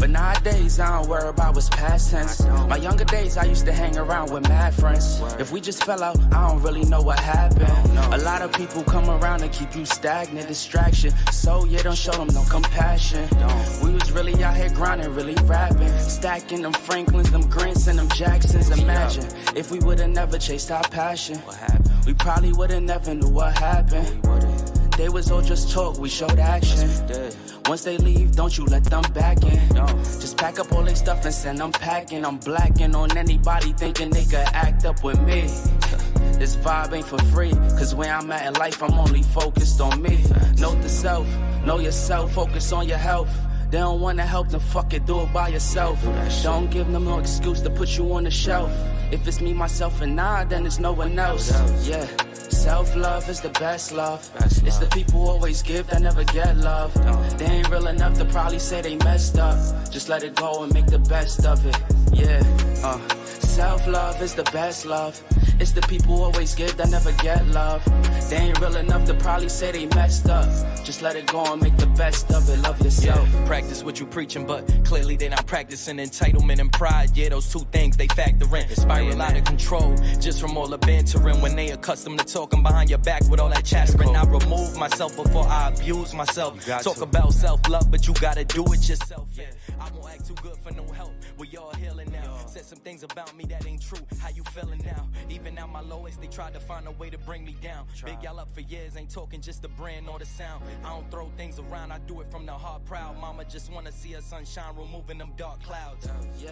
But nowadays, I don't worry about what's past tense. My younger days, I used to hang around with mad friends. If we just fell out, I don't really know what happened. A lot of people come around and keep you stagnant, distraction. So yeah, don't show them no compassion. We was really out here grinding, really rapping, stacking them Franklins, them Grants, and them Jacksons. Imagine if we would've never chased our passion. We probably would've never knew what happened. They was all just talk, we showed action. Once they leave, don't you let them back in. Just pack up all their stuff and send them packing. I'm blacking on anybody thinking they could act up with me. This vibe ain't for free, cause where I'm at in life, I'm only focused on me. Note the self, know yourself, focus on your health. They don't wanna help, then fuck it, do it by yourself. Don't give them no excuse to put you on the shelf. If it's me, myself, and I, then it's no one else. Yeah. Self-love is the best love. It's the people who always give that never get love. They ain't real enough to probably say they messed up. Just let it go and make the best of it. Yeah, self-love is the best love. It's the people who always give that never get love. They ain't real enough to probably say they messed up. Just let it go and make the best of it. Love yourself. Yeah, practice what you preaching, but clearly they not practicing entitlement and pride. Yeah, those two things they factor in. Spiral out of control just from all the bantering. When they accustomed to talking behind your back with all that chattering, I remove myself before I abuse myself. Talk about self-love, but you gotta do it yourself. Yeah, I won't act too good for no help. We all healing now. Said some things about me that ain't true. How you feeling now? Even at my lowest, they tried to find a way to bring me down. Big y'all up for years, ain't talking just the brand or the sound. I don't throw things around, I do it from the heart proud. Mama just wanna see her sunshine, removing them dark clouds. Yeah,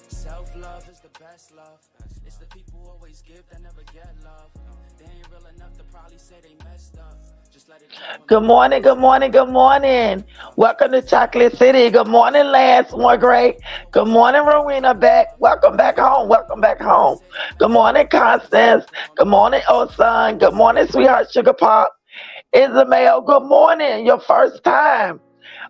self-love is the best love. It's the people who always give that never get love. They ain't real enough to probably say they messed up. Just let it go. Good morning, good morning, good morning. Welcome to Chocolate City. Good morning, Lance Morgray. Good morning, Rowena Beck. Welcome back home. Welcome back home. Good morning, Constance. Good morning, Osun. Good morning, sweetheart Sugar Pop. Isabel, good morning. Your first time.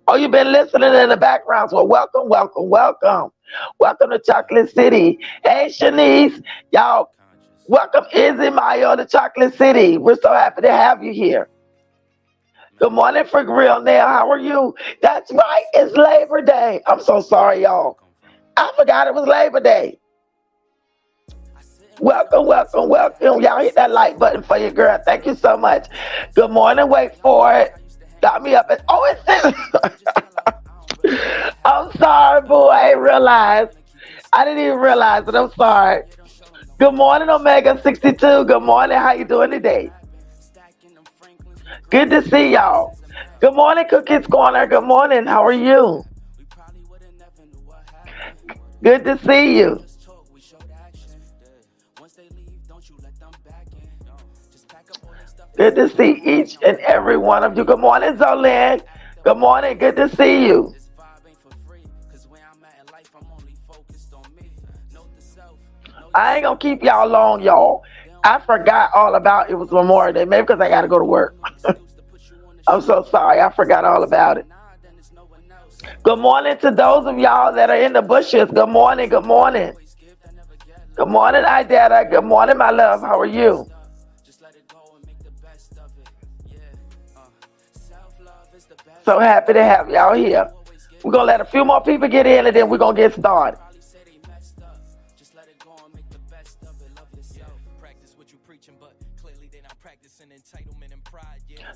Oh, you've been listening in the background. So welcome, welcome, welcome. Welcome to Chocolate City. Hey, Shanice. Y'all, welcome Izzy Mayo to Chocolate City. We're so happy to have you here. Good morning for Grill Nail. How are you? That's right. It's Labor Day. I'm so sorry, y'all. I forgot it was Labor Day. Welcome, welcome, welcome. Y'all hit that like button for your girl. Thank you so much. Good morning. Wait for it. Got me up. Oh, it's I'm sorry, boo. I didn't realize. I didn't even realize it. I'm sorry. Good morning, Omega 62. Good morning. How you doing today? Good to see y'all. Good morning, Cookies Corner. Good morning. How are you? Good to see you. Good to see each and every one of you. Good morning, Zolan. Good morning. Good to see you. I ain't gonna keep y'all long, y'all. I forgot all about it was Memorial Day. Maybe because I got to go to work. I'm so sorry. I forgot all about it. Good morning to those of y'all that are in the bushes. Good morning. Good morning. Good morning, Idetta. Good morning, my love. How are you? So happy to have y'all here. We're going to let a few more people get in and then we're going to get started.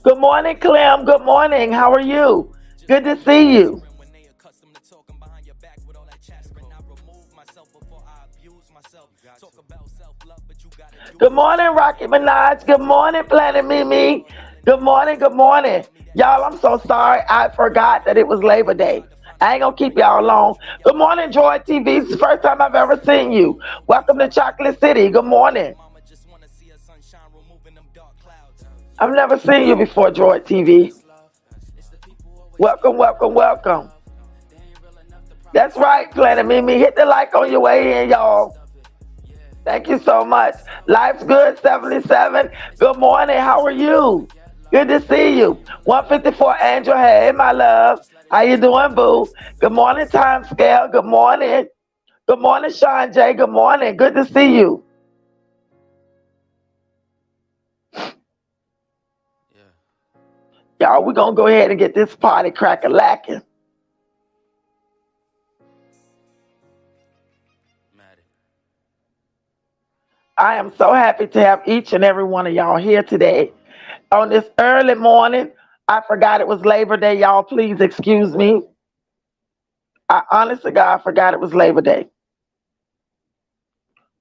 Good morning, Clem. Good morning. How are you? Good to see you. Good morning, Rocky Minaj. Good morning, Planet Mimi. Good morning. Good morning. Y'all, I'm so sorry. I forgot that it was Labor Day. I ain't going to keep y'all long. Good morning, Joy TV. It's the first time I've ever seen you. Welcome to Chocolate City. Good morning. I've never seen you before, Droid TV. Welcome, welcome, welcome. That's right, Planet Mimi. Hit the like on your way in, y'all. Thank you so much. Life's Good 77. Good morning. How are you? Good to see you. 154 Angel. Hey, my love. How you doing, boo? Good morning, Time Scale. Good morning. Good morning, Sean J. Good morning. Good to see you. Y'all, we're going to go ahead and get this party crack-a-lacking. I am so happy to have each and every one of y'all here today. On this early morning, I forgot it was Labor Day. Y'all, please excuse me. I honestly, God, forgot it was Labor Day.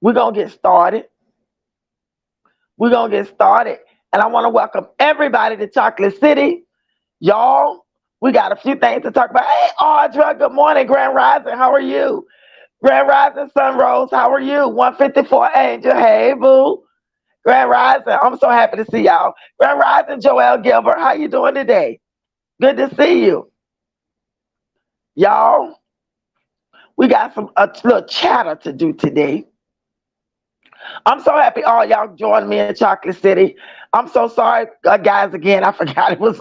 We're going to get started. We're going to get started. And I want to welcome everybody to Chocolate City. Y'all, we got a few things to talk about. Hey, Audra, good morning. Grand Rising, how are you? Grand Rising, Sunrose, how are you? 154 Angel, hey, boo. Grand Rising, I'm so happy to see y'all. Grand Rising, Joel Gilbert, how you doing today? Good to see you. Y'all, we got a little chatter to do today. I'm so happy all y'all joined me in Chocolate City. I'm so sorry, guys, again, I forgot it was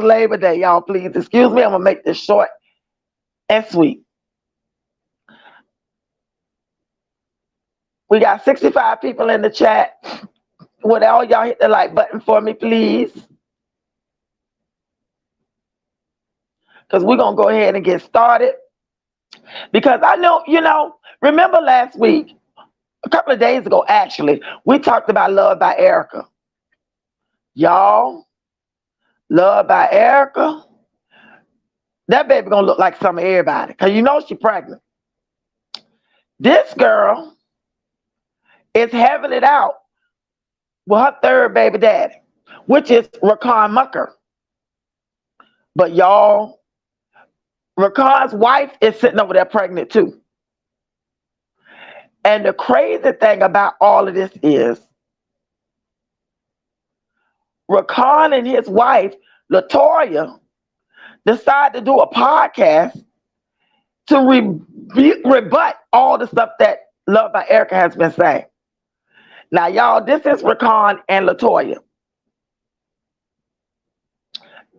Labor Day, y'all. Please excuse me. I'm going to make this short and sweet. We got 65 people in the chat. Would all y'all hit the like button for me, please? Because we're going to go ahead and get started. Because I know, remember last week, a couple of days ago, actually, we talked about Love by Erica. Y'all, Love by Erica, that baby gonna look like some of everybody, because you know she's pregnant. This girl is having it out with her third baby daddy, which is Rakan Mucker. But y'all, Rakan's wife is sitting over there pregnant too. And the crazy thing about all of this is Rakan and his wife, LaToya, decided to do a podcast to rebut all the stuff that Love by Erica has been saying. Now, y'all, this is Rakan and LaToya.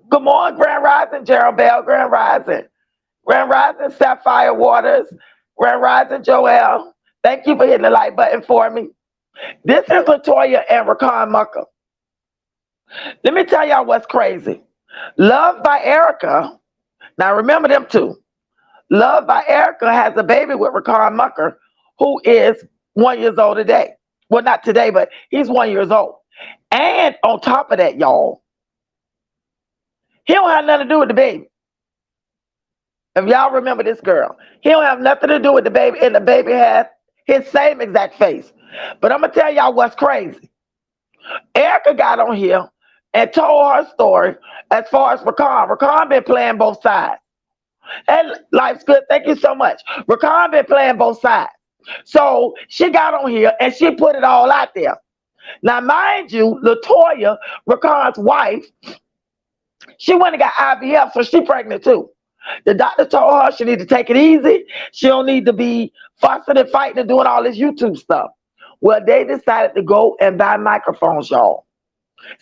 Good morning, Grand Rising, Gerald Bell, Grand Rising. Grand Rising, Sapphire Waters, Grand Rising, Joel. Thank you for hitting the like button for me. This is LaToya and Rakan Mucker. Let me tell y'all what's crazy. Love by Erica, now remember them two. Love by Erica has a baby with Rakan Mucker, who is 1 year old today. Well, not today, but he's 1 year old. And on top of that, y'all, he don't have nothing to do with the baby. If y'all remember this girl, he don't have nothing to do with the baby, and the baby has his same exact face. But I'm going to tell y'all what's crazy. Erica got on here and told her story as far as Rakan. Rakan been playing both sides. And life's good. Thank you so much. Rakan been playing both sides. So she got on here and she put it all out there. Now, mind you, LaToya, Rakan's wife, she went and got IVF, so she pregnant too. The doctor told her she need to take it easy. She don't need to be fussing and fighting and doing all this YouTube stuff. Well, they decided to go and buy microphones, y'all.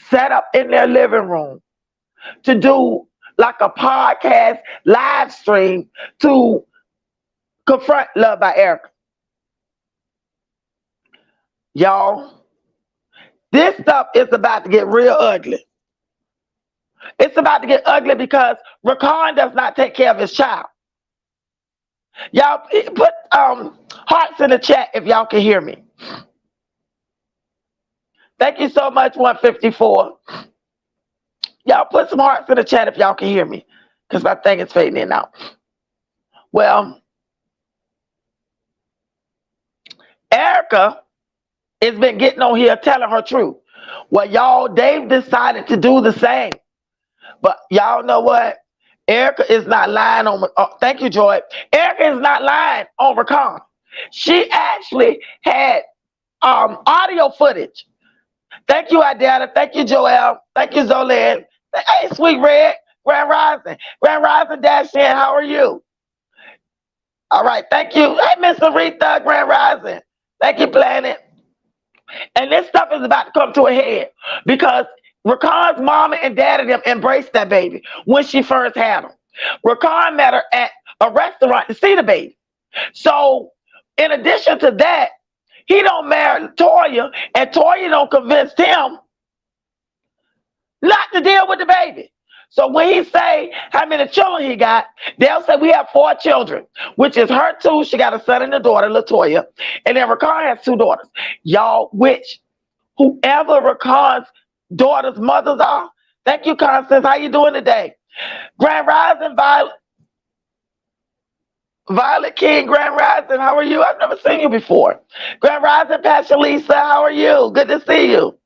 Set up in their living room to do like a podcast live stream to confront Love by Erica. Y'all, this stuff is about to get real ugly. It's about to get ugly because Rakan does not take care of his child. Y'all put hearts in the chat if y'all can hear me. Thank you so much, 154. Y'all put some hearts in the chat if y'all can hear me, because my thing is fading in now. Well, Erica has been getting on here telling her truth. Well, y'all, they've decided to do the same. But y'all know what? Erica is not lying on, thank you, Joy. Erica is not lying on Rakan. She actually had audio footage. Thank you, Adana. Thank you, Joel. Thank you, Zolan. Hey, Sweet Red. Grand Rising. Grand Rising Dash in. How are you? All right. Thank you. Hey, Miss Aretha. Grand Rising. Thank you, Planet. And this stuff is about to come to a head because Rakan's mama and daddy them embraced that baby when she first had him. Rakan met her at a restaurant to see the baby. So in addition to that, he don't marry Toya, and Toya don't convince him not to deal with the baby. So when he say how many children he got, they'll say we have 4 children, which is her 2. She got a son and a daughter, Latoya. And then Rakan has 2 daughters. Y'all, which whoever Rakan's daughters' mothers are. Thank you, Constance. How you doing today? Grand Rising, Violet King, Grand Rising. How are you? I've never seen you before. Grand Rising, Pastor Lisa. How are you? Good to see you.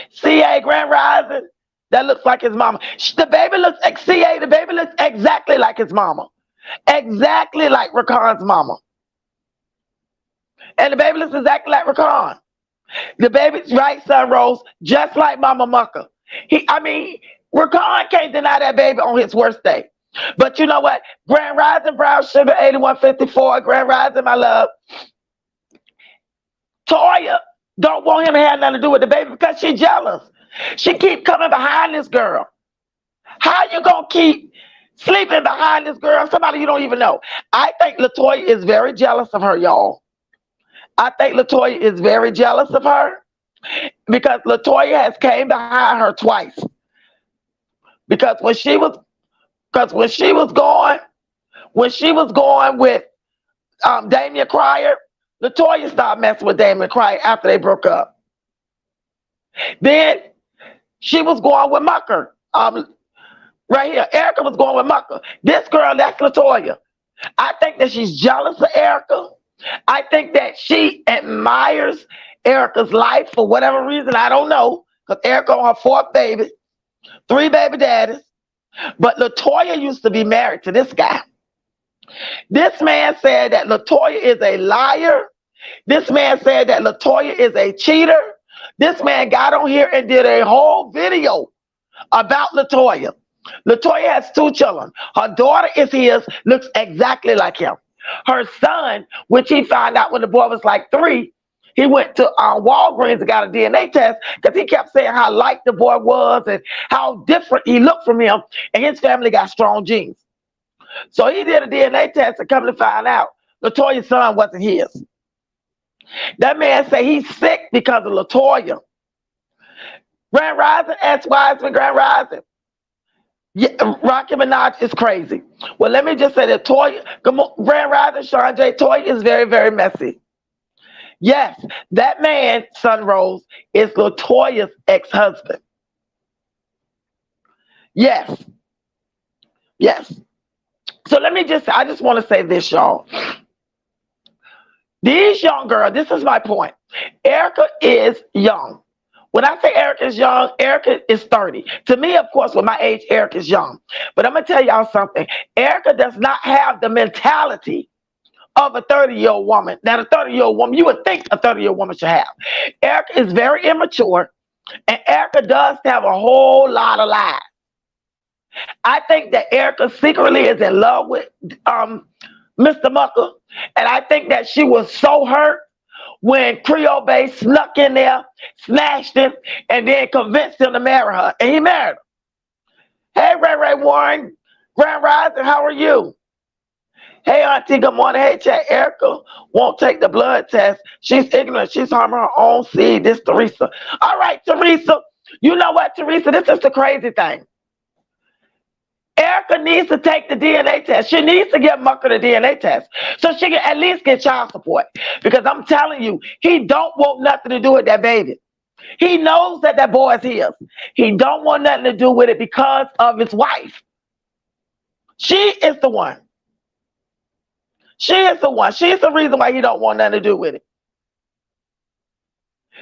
CA, Grand Rising. That looks like his mama. The baby looks CA. The baby looks exactly like his mama. Exactly like Rakan's mama. And the baby looks exactly like Rakan. The baby's right, Sunrose, just like Mama Mucka. Rakan can't deny that baby on his worst day. But you know what? Grand Rising, Brown Sugar 8154. Grand Rising, my love. Toya don't want him to have nothing to do with the baby because she's jealous. She keep coming behind this girl. How you gonna keep sleeping behind this girl? Somebody you don't even know. I think Latoya is very jealous of her, y'all. I think Latoya is very jealous of her because Latoya has came behind her twice. Because when she was going with Damian Cryer, Latoya stopped messing with Damian Cryer after they broke up. Then she was going with Mucker. Right here, Erica was going with Mucker. This girl, that's Latoya. I think that she's jealous of Erica. I think that she admires Erica's life for whatever reason. I don't know. Because Erica on her 4th baby, 3 baby daddies. But Latoya used to be married to this guy. This man said that Latoya is a liar. This man said that Latoya is a cheater. This man got on here and did a whole video about Latoya. Latoya has 2 children. Her daughter is his, looks exactly like him. Her son, which he found out when the boy was like 3, he went to Walgreens and got a DNA test because he kept saying how like the boy was and how different he looked from him, and his family got strong genes. So he did a DNA test and come to find out Latoya's son wasn't his. That man said he's sick because of Latoya. Grand Rising, S. Wiseman, Grand Rising. Yeah, Rocky Minaj is crazy. Well, let me just say that Toya, Grand Rising, Sean J. Toya is very, very messy. Yes, that man, Sunrose, is Latoya's ex-husband. Yes. Yes. So I just want to say this, y'all. These young girls, this is my point. Erica is young. When I say Erica is young, Erica is 30. To me, of course, with my age, Erica is young. But I'm going to tell y'all something. Erica does not have the mentality of a 30-year-old woman. Now, a 30-year-old woman, you would think a 30-year-old woman should have. Erica is very immature, and Erica does have a whole lot of lies. I think that Erica secretly is in love with Mr. Mucker, and I think that she was so hurt when Creole Bay snuck in there, snatched him, and then convinced him to marry her. And he married her. Hey, Ray Ray Warren, Grand Rising, how are you? Hey, Auntie, good morning. Hey, chat. Erica won't take the blood test. She's ignorant. She's harming her own seed. This Teresa. All right, Teresa. You know what, Teresa? This is the crazy thing. Erica needs to take the DNA test. She needs to give Mucker the DNA test so she can at least get child support. Because I'm telling you, he don't want nothing to do with that baby. He knows that that boy is his. He don't want nothing to do with it because of his wife. She is the one. She is the one. She is the reason why he don't want nothing to do with it.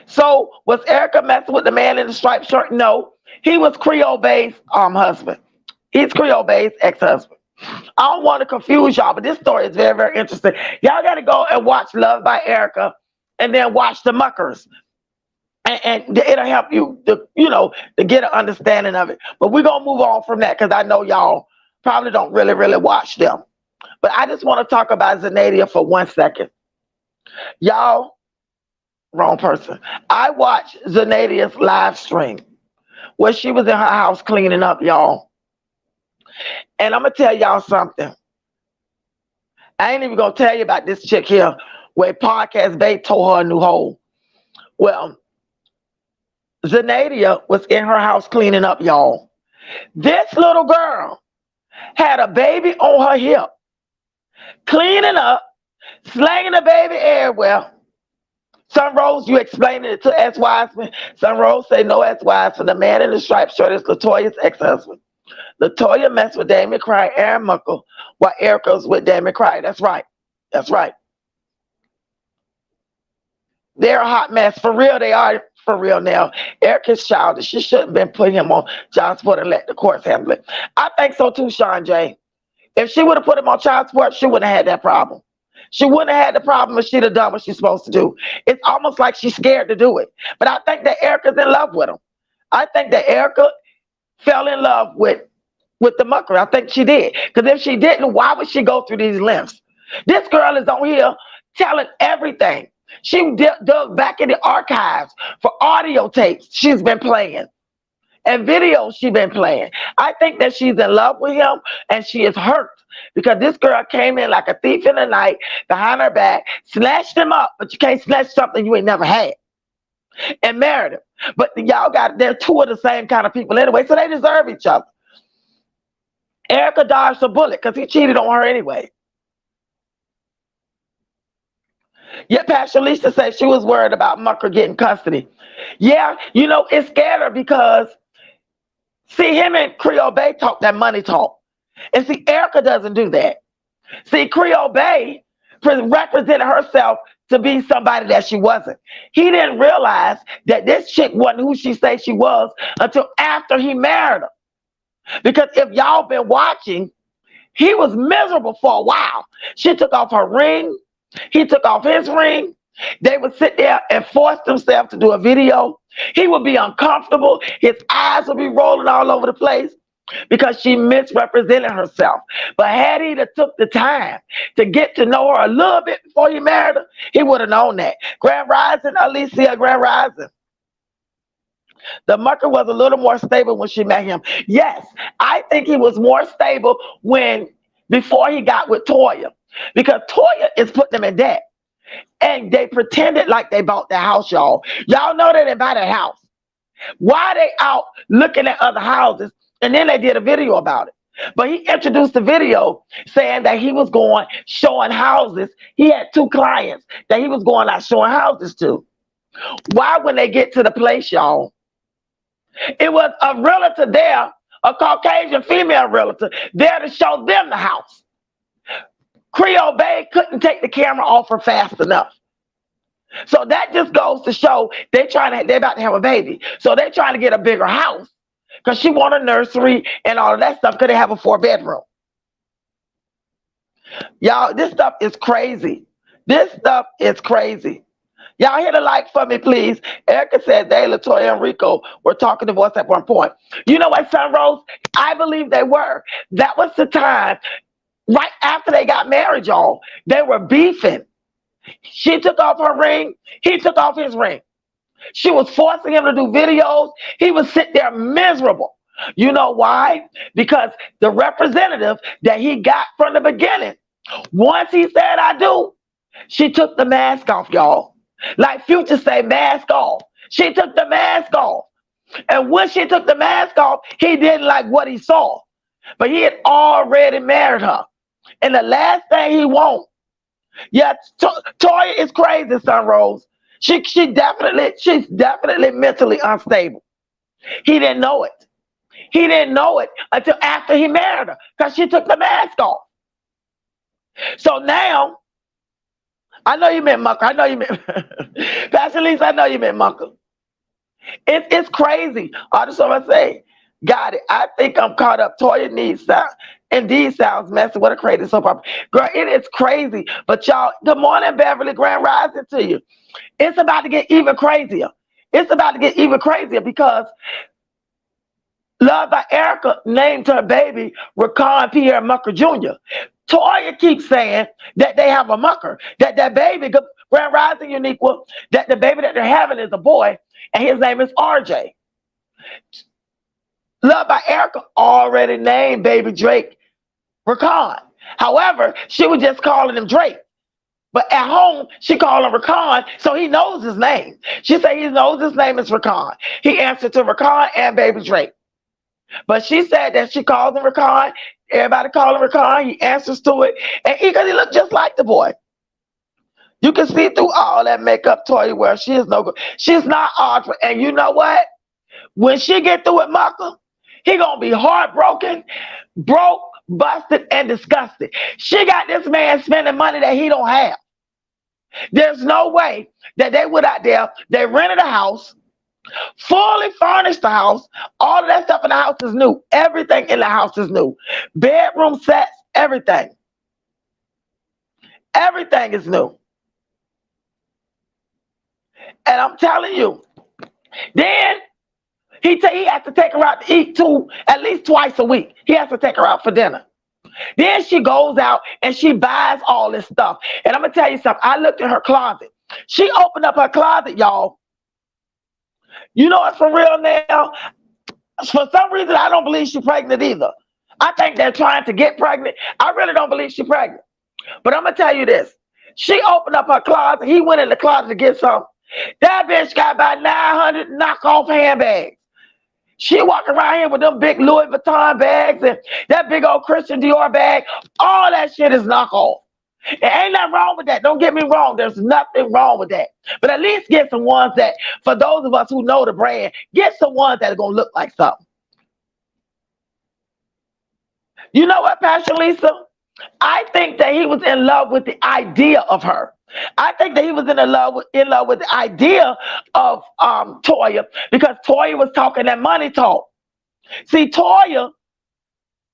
So was Erica messing with the man in the striped shirt? No. He was Creole Bay's husband. He's Creole Bay's ex-husband. I don't want to confuse y'all, but this story is very, very interesting. Y'all got to go and watch Love by Erica and then watch The Muckers. And it'll help you to get an understanding of it. But we're going to move on from that because I know y'all probably don't really, really watch them. But I just want to talk about Zenadia for 1 second. Y'all, wrong person. I watched Zenadia's live stream where she was in her house cleaning up, y'all. And I'm going to tell y'all something. I ain't even going to tell you about this chick here where Podcast Bay told her a new hole. Well, Zenadia was in her house cleaning up, y'all. This little girl had a baby on her hip, cleaning up, slanging the baby everywhere. Some Rose, you explaining it to S. Wiseman. Some Rose say no S. Wiseman. The man in the striped shirt is Latoya's ex-husband. Latoya messed with Damien Cry, Aaron Muckle, while Erica's with Damien Cry. That's right. That's right. They're a hot mess. For real, they are for real now. Erica's childish. She shouldn't have been putting him on child support and let the courts handle it. I think so too, Sean J. If she would have put him on child support, she wouldn't have had that problem. She wouldn't have had the problem if she'd have done what she's supposed to do. It's almost like she's scared to do it. But I think that Erica's in love with him. I think that Erica fell in love with the mucker. I think she did. Because if she didn't, why would she go through these lengths? This girl is on here telling everything. She dug back in the archives for audio tapes she's been playing and videos she's been playing. I think that she's in love with him and she is hurt because this girl came in like a thief in the night behind her back, snatched him up, but you can't snatch something you ain't never had, and married him. But y'all they're two of the same kind of people anyway, so they deserve each other. Erica dodged a bullet because he cheated on her anyway. Yet Pastor Lisa said she was worried about Mucker getting custody. Yeah, you know, it scared her because, see, him and Creole Bay talk that money talk. And see, Erica doesn't do that. See, Creole Bay represented herself to be somebody that she wasn't. He didn't realize that this chick wasn't who she said she was until after he married her. Because if y'all been watching, he was miserable for a while. She took off her ring. He took off his ring. They would sit there and force themselves to do a video. He would be uncomfortable. His eyes would be rolling all over the place because she misrepresented herself. But had he took the time to get to know her a little bit before he married her, he would have known that. Grand Rising, Alicia, Grand Rising. The mucker was a little more stable when she met him. Yes, I think he was more stable before he got with Toya. Because Toya is putting them in debt. And they pretended like they bought the house, y'all. Y'all know they didn't buy that house. Why are they out looking at other houses? And then they did a video about it. But he introduced the video saying that he was going showing houses. He had 2 clients that he was going out showing houses to. Why, when they get to the place, y'all, it was a realtor there, a Caucasian female realtor, there to show them the house. Creole Bay couldn't take the camera off her fast enough. So that just goes to show they're about to have a baby. So they're trying to get a bigger house because she want a nursery and all of that stuff because they have a 4-bedroom. Y'all, this stuff is crazy. This stuff is crazy. Y'all hit a like for me, please. Erica said they, Latoya and Rico, were talking divorce at one point. You know what, Sunrose? I believe they were. That was the time. Right after they got married, y'all, they were beefing. She took off her ring. He took off his ring. She was forcing him to do videos. He would sit there miserable. You know why? Because the representative that he got from the beginning, once he said, I do, she took the mask off, y'all. Like Future say, mask off. She took the mask off. And when she took the mask off, he didn't like what he saw. But he had already married her. And the last thing he wants, yeah, Toya is crazy, Sunrose. She's definitely mentally unstable. He didn't know it. He didn't know it until after he married her because she took the mask off. So now, I know you meant Mucker. I know you meant Pastor Lisa, I know you meant Mucker. It's crazy. All this what I say. Got it. I think I'm caught up. Toya needs sound. Indeed sounds messy. What a crazy soap opera. Girl, it is crazy. But y'all, good morning, Beverly. Grand Rising to you. It's about to get even crazier. It's about to get even crazier because Love by Erica named her baby Raquan Pierre Mucker Jr. Toya keeps saying that they have a mucker, that baby, Grand Rising Uniqua, that the baby that they're having is a boy, and his name is RJ. Love by Erica already named baby Drake Raquan. However, she was just calling him Drake. But at home, she called him Raquan, so he knows his name. She said he knows his name is Raquan. He answered to Raquan and baby Drake. But she said that she calls him Rakan. Everybody call him Rakan. He answers to it. And because he looked just like the boy. You can see through all that makeup Toya wears. She is no good. She's not Audra. And you know what? When she get through with Mucker, he gonna be heartbroken, broke, busted, and disgusted. She got this man spending money that he don't have. There's no way that they went out there, they rented a house, fully furnished the house. All of that stuff in the house is new. Everything in the house is new. Bedroom sets, everything. Everything is new. And I'm telling you, then he has to take her out to eat at least twice a week. He has to take her out for dinner. Then she goes out and she buys all this stuff. And I'm going to tell you something. I looked in her closet. She opened up her closet, y'all. You know it's for real now? For some reason, I don't believe she's pregnant either. I think they're trying to get pregnant. I really don't believe she's pregnant. But I'm going to tell you this. She opened up her closet. He went in the closet to get something. That bitch got about 900 knockoff handbags. She walking around here with them big Louis Vuitton bags and that big old Christian Dior bag. All that shit is knockoff. There ain't nothing wrong with that. Don't get me wrong. There's nothing wrong with that. But at least get some ones that, for those of us who know the brand, get some ones that are going to look like something. You know what, Pastor Lisa? I think that he was in love with the idea of her. I think that he was in love with the idea of Toya, because Toya was talking that money talk. See, Toya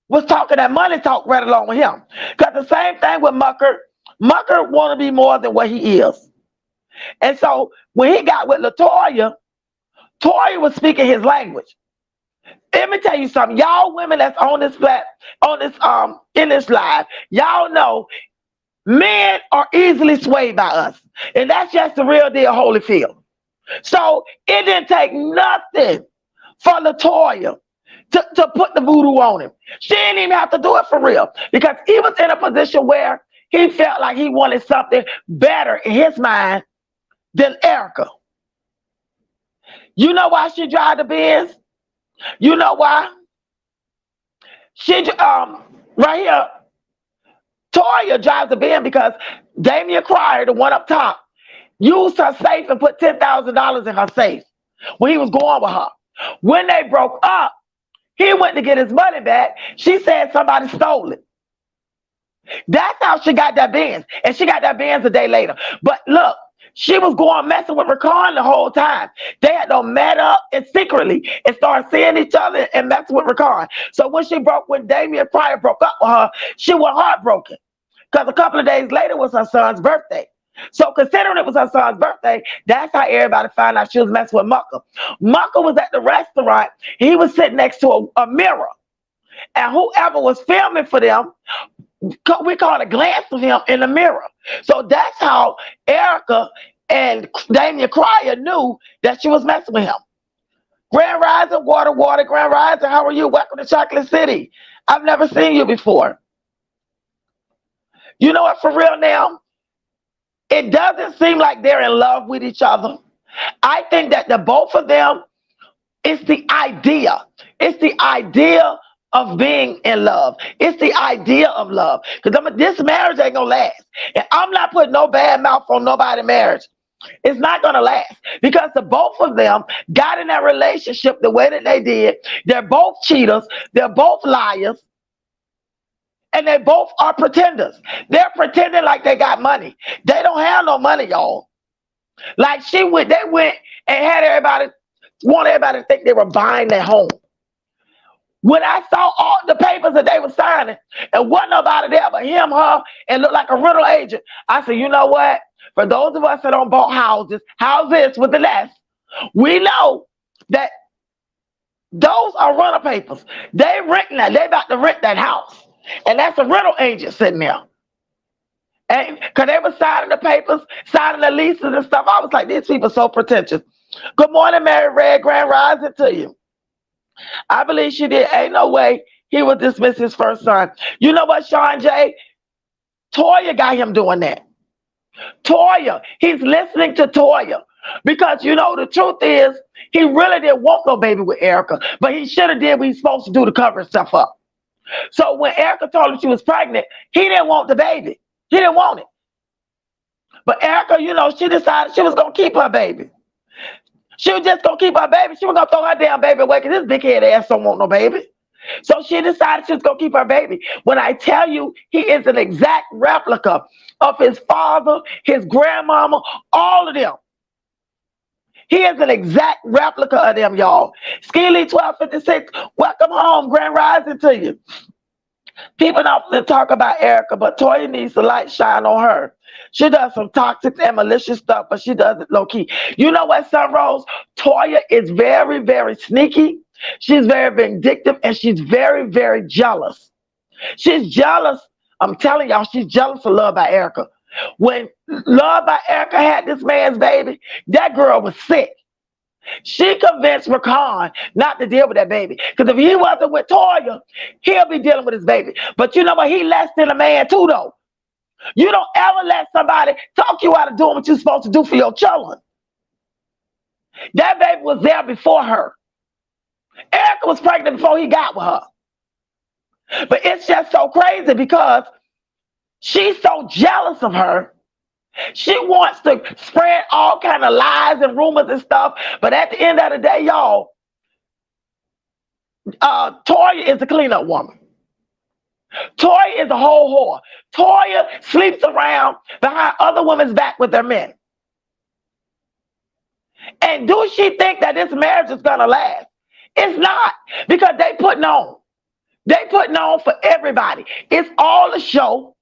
was talking that money talk right along with him. Because the same thing with Mucker. Mucker want to be more than what he is. And so when he got with LaToya, Toya was speaking his language. Let me tell you something. Y'all women that's on this in this live, y'all know men are easily swayed by us. And that's just the real deal, Holyfield. So it didn't take nothing for LaToya to put the voodoo on him. She didn't even have to do it for real, because he was in a position where he felt like he wanted something better in his mind than Erica. You know why she drive the Benz? You know why? She right here, Toya drives the Benz because Damian Cryer, the one up top, used her safe and put $10,000 in her safe when he was going with her. When they broke up, he went to get his money back. She said somebody stole it. That's how she got that Benz. And she got that Benz a day later. But look, she was going messing with Rakan the whole time. They had to met up and secretly and started seeing each other and messing with Rakan. So when Damian Cryer broke up with her, she was heartbroken. Because a couple of days later was her son's birthday. So considering it was her son's birthday, that's how everybody found out she was messing with Mucker. Mucker was at the restaurant. He was sitting next to a mirror. And whoever was filming for them, we caught a glance of him in the mirror. So that's how Erica and Damian Cryer knew that she was messing with him. Grand Rising, Water, Grand Rising, how are you? Welcome to Chocolate City. I've never seen you before. You know what, for real now? It doesn't seem like they're in love with each other. I think that the both of them, it's the idea. It's the idea of being in love. It's the idea of love. Because this marriage ain't gonna last. And I'm not putting no bad mouth on nobody's marriage. It's not gonna last. Because the both of them got in that relationship the way that they did. They're both cheaters. They're both liars. And they both are pretenders. They're pretending like they got money. They don't have no money, y'all. Like they went and had want everybody to think they were buying their home. When I saw all the papers that they were signing, and wasn't nobody there but him, her, and looked like a rental agent, I said, you know what? For those of us that don't bought houses with the less, we know that those are rental papers. They renting that. They about to rent that house. And that's a rental agent sitting there. And because they were signing the papers, signing the leases and stuff. I was like, these people are so pretentious. Good morning, Mary Red, Grand Rising to you. I believe she did. Ain't no way he would dismiss his first son. You know what, Sean J? Toya got him doing that. Toya, he's listening to Toya. Because you know the truth is he really didn't want no baby with Erica, but he should have did what he's supposed to do to cover himself up. So when Erica told him she was pregnant, he didn't want the baby. He didn't want it. But Erica, you know, she decided she was gonna keep her baby. She was just gonna keep her baby. She was gonna throw her damn baby away because this big head ass don't want no baby. So she decided she was gonna keep her baby. When I tell you he is an exact replica of his father, his grandmama, all of them. He is an exact replica of them, y'all. Skeely 1256, welcome home, Grand Rising to you. People often talk about Erica, but Toya needs the light shine on her. She does some toxic and malicious stuff, but she does it low key. You know what, Sunrose? Toya is very, very sneaky. She's very vindictive, and she's very, very jealous. She's jealous. I'm telling y'all, she's jealous of Love by Erica. When Love by Erica had this man's baby, that girl was sick. She convinced Rakan not to deal with that baby. Because if he wasn't with Toya, he'll be dealing with his baby. But you know what? He less than a man too, though. You don't ever let somebody talk you out of doing what you're supposed to do for your children. That baby was there before her. Erica was pregnant before he got with her. But it's just so crazy because she's so jealous of her. She wants to spread all kind of lies and rumors and stuff. But at the end of the day, y'all, Toya is the cleanup woman. Toya is a whole whore. Toya sleeps around behind other women's back with their men. And do she think that this marriage is going to last? It's not, because they putting on. They putting on for everybody. It's all a show.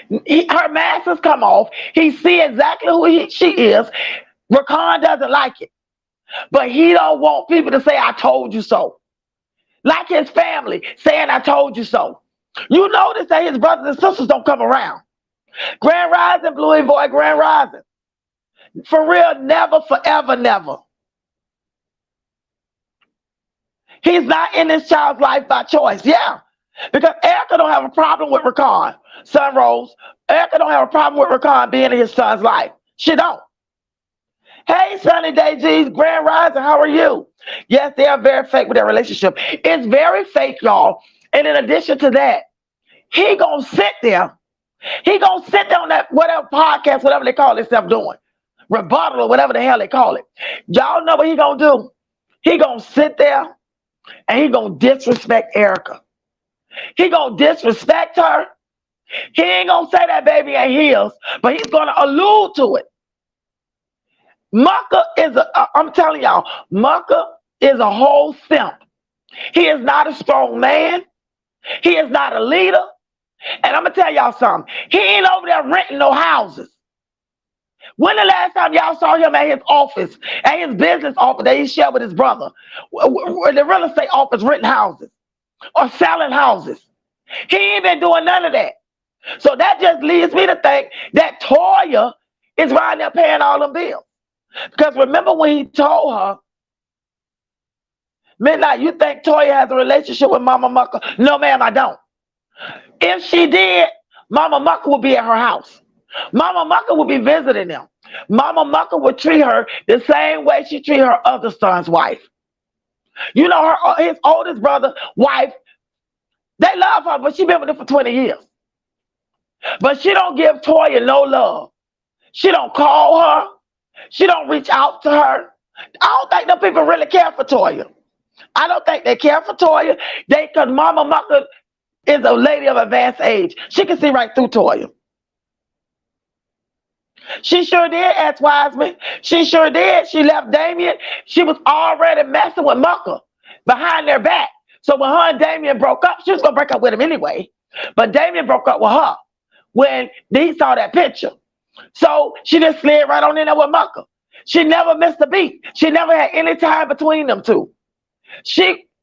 Her mask has come off. He see exactly who she is. Rakan doesn't like it. But he don't want people to say, I told you so. Like his family saying, I told you so. You notice that his brothers and sisters don't come around. Grand Rising, Bluey Boy, Grand Rising. For real, never, forever, never. He's not in this child's life by choice. Yeah. Because Erica don't have a problem with Rakan. Sunrose. Erica don't have a problem with Rakan being in his son's life. She don't. Hey, Sunny Day G's, Grand Rising, how are you? Yes, they are very fake with their relationship. It's very fake, y'all. And in addition to that, he gonna sit there. He gonna sit there on that whatever podcast, whatever they call themselves doing. Rebuttal or whatever the hell they call it. Y'all know what he gonna do? He gonna sit there and he gonna disrespect Erica. He gonna disrespect her. He ain't gonna say that baby ain't his, but he's gonna allude to it. Mucka is I'm telling y'all, Mucka is a whole simp. He is not a strong man. He is not a leader. And I'm gonna tell y'all something. He ain't over there renting no houses. When the last time y'all saw him at his office, at his business office that he shared with his brother, the real estate office renting houses or selling houses? He ain't been doing none of that. So that just leads me to think that Toya is riding there paying all them bills. Because remember when he told her, Midnight, you think Toya has a relationship with Mama Mucka? No, ma'am, I don't. If she did, Mama Mucka would be at her house. Mama Mucka would be visiting them. Mama Mucka would treat her the same way she treat her other son's wife. You know, his oldest brother, wife, they love her, but she been with him for 20 years. But she don't give Toya no love. She don't call her. She don't reach out to her. I don't think them people really care for Toya. I don't think they care for Toya. Because Mama Mucka is a lady of advanced age. She can see right through Toya. She sure did, ask Wiseman. She sure did. She left Damien. She was already messing with Mucka behind their back. So when her and Damien broke up, she was going to break up with him anyway. But Damien broke up with her when he saw that picture. So she just slid right on in there with Mucka. She never missed a beat. She never had any time between them two.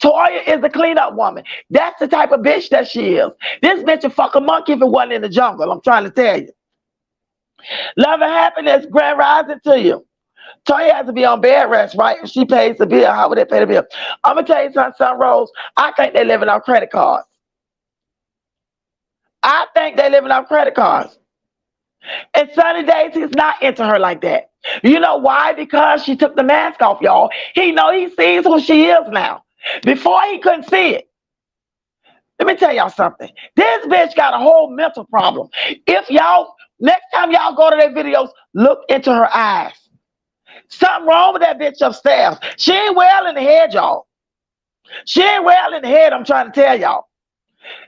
Toya is the cleanup woman. That's the type of bitch that she is. This bitch would fuck a monkey if it wasn't in the jungle. I'm trying to tell you. Love and happiness, Grand Rising to you. Toya has to be on bed rest, right? If she pays the bill, how would they pay the bill? I'm going to tell you something, Sunrose. I think they're living on credit cards. I think they're living on credit cards. And Sunny Days, he's not into her like that. You know why? Because she took the mask off, y'all. He sees who she is now. Before he couldn't see it. Let me tell y'all something. This bitch got a whole mental problem. If y'all, next time y'all go to their videos, look into her eyes. Something wrong with that bitch upstairs. She ain't well in the head, y'all. She ain't well in the head, I'm trying to tell y'all.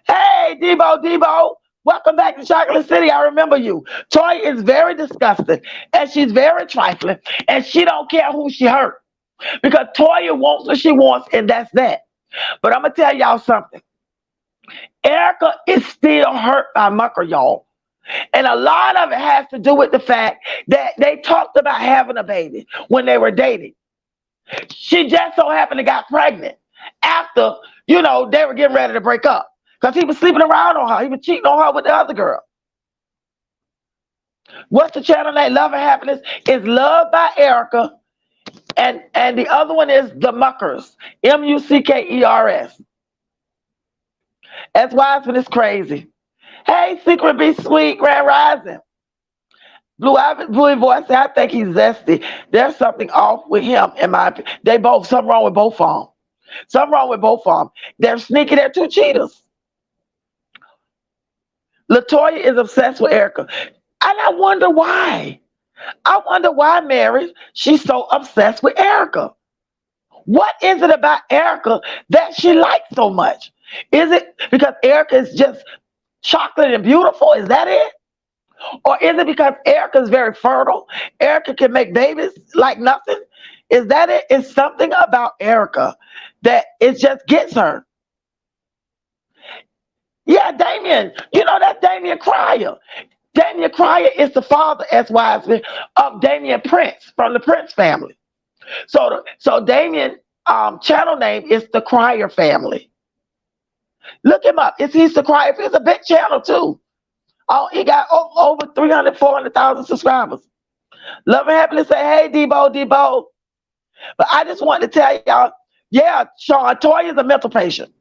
Hey, Debo, welcome back to Chocolate City. I remember you. Toy is very disgusting, and she's very trifling, and she don't care who she hurt. Because Toya wants what she wants, and that's that. But I'm going to tell y'all something. Erica is still hurt by Mucker, y'all. And a lot of it has to do with the fact that they talked about having a baby when they were dating. She just so happened to got pregnant after, they were getting ready to break up. Because he was sleeping around on her. He was cheating on her with the other girl. What's the channel name? Love and Happiness is Love by Erica. And the other one is The Muckers. Muckers. That's why it's crazy. Hey, Secret Be Sweet, Grand Rising. Blue Voice, I think he's zesty. There's something off with him, in my opinion. Something wrong with both of them. Something wrong with both of them. They're sneaky, they're two cheaters. LaToya is obsessed with Erica. And I wonder why. Mary, she's so obsessed with Erica. What is it about Erica that she likes so much? Is it because Erica is just chocolate and beautiful? Is that it? Or is it because Erica is very fertile? Erica can make babies like nothing? Is that it? It's something about Erica that it just gets her. Yeah, Damien. That's Damien Cryer. Damien Cryer is the father, S.Y.S., of Damien Prince from the Prince family. So Damien channel name is the Cryer family. Look him up. He's the Cryer. It's a big channel too. Oh, he got over 300, 400,000 subscribers. Love and Happiness say, hey, Debo. But I just want to tell y'all, yeah, Sean, Toya is a mental patient.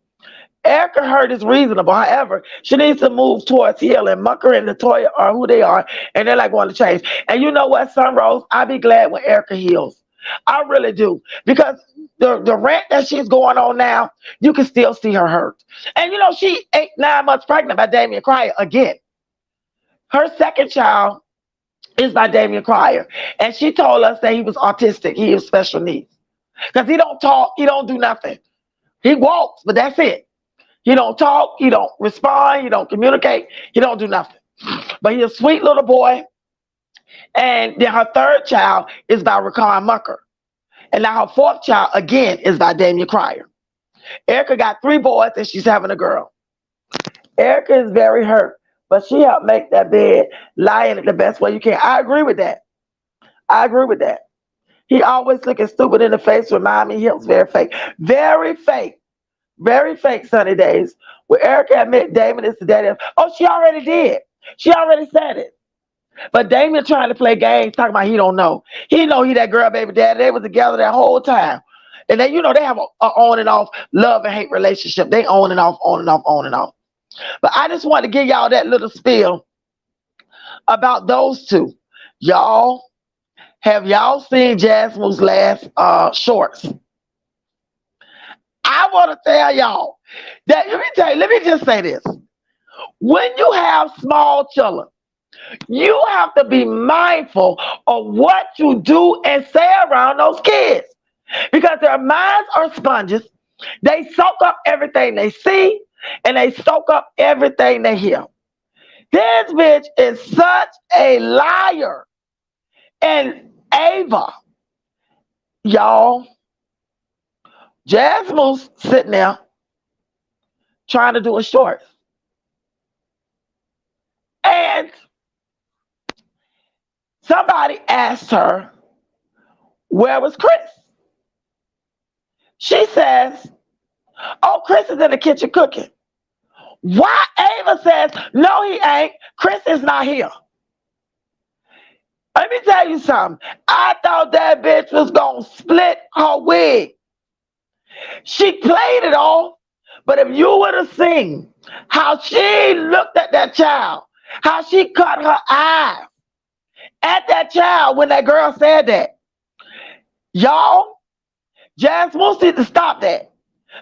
Erica hurt is reasonable. However, she needs to move towards healing. Mucker and LaToya are who they are, and they're like want to change. And you know what, Sunrose? I'll be glad when Erica heals. I really do. Because the rant that she's going on now, you can still see her hurt. And she 9 months pregnant by Damien Cryer again. Her second child is by Damien Cryer. And she told us that he was autistic. He has special needs. Because he don't talk, he don't do nothing. He walks, but that's it. He don't talk, he don't respond, he don't communicate, he don't do nothing. But he's a sweet little boy. And then her third child is by Rakan Mucker. And now her fourth child, again, is by Damien Cryer. Erica got 3 boys and she's having a girl. Erica is very hurt, but she helped make that bed lie in it the best way you can. I agree with that. He always looking stupid in the face, remind me he was very fake. Very fake Sunny Days. Where Erica admit Damon is the daddy. Oh, she already did. She already said it. But Damon trying to play games, talking about he don't know. He know he that girl baby daddy. They was together that whole time. And then, they have a on and off love and hate relationship. They on and off. But I just want to give y'all that little spiel about those two. Y'all, have y'all seen Jasmine's last shorts? I want to tell y'all that, let me just say this. When you have small children, you have to be mindful of what you do and say around those kids. Because their minds are sponges. They soak up everything they see, and they soak up everything they hear. This bitch is such a liar. And Ava, y'all, Jasmine's sitting there trying to do a short. And somebody asked her, where was Chris? She says, oh, Chris is in the kitchen cooking. Why Ava says, no, he ain't. Chris is not here. Let me tell you something. I thought that bitch was going to split her wig. She played it off, but if you would have seen how she looked at that child, how she cut her eyes, at that child when that girl said that. Y'all, Jazz Moose need to stop that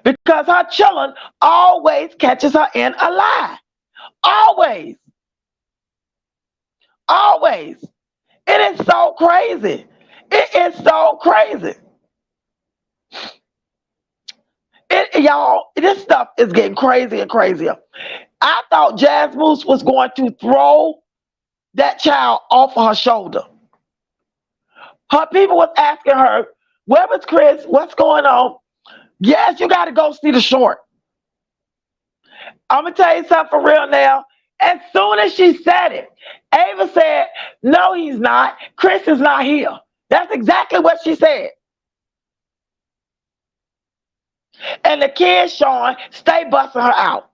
because her children always catches her in a lie. Always. Always. It is so crazy. It is so crazy. Y'all, this stuff is getting crazier and crazier. I thought Jazz Moose was going to throw that child off of her shoulder. Her people was asking her, where was Chris? What's going on? Yes, you got to go see the short. I'm going to tell you something for real now. As soon as she said it, Ava said, no, he's not. Chris is not here. That's exactly what she said. And the kid, Sean, stay busting her out.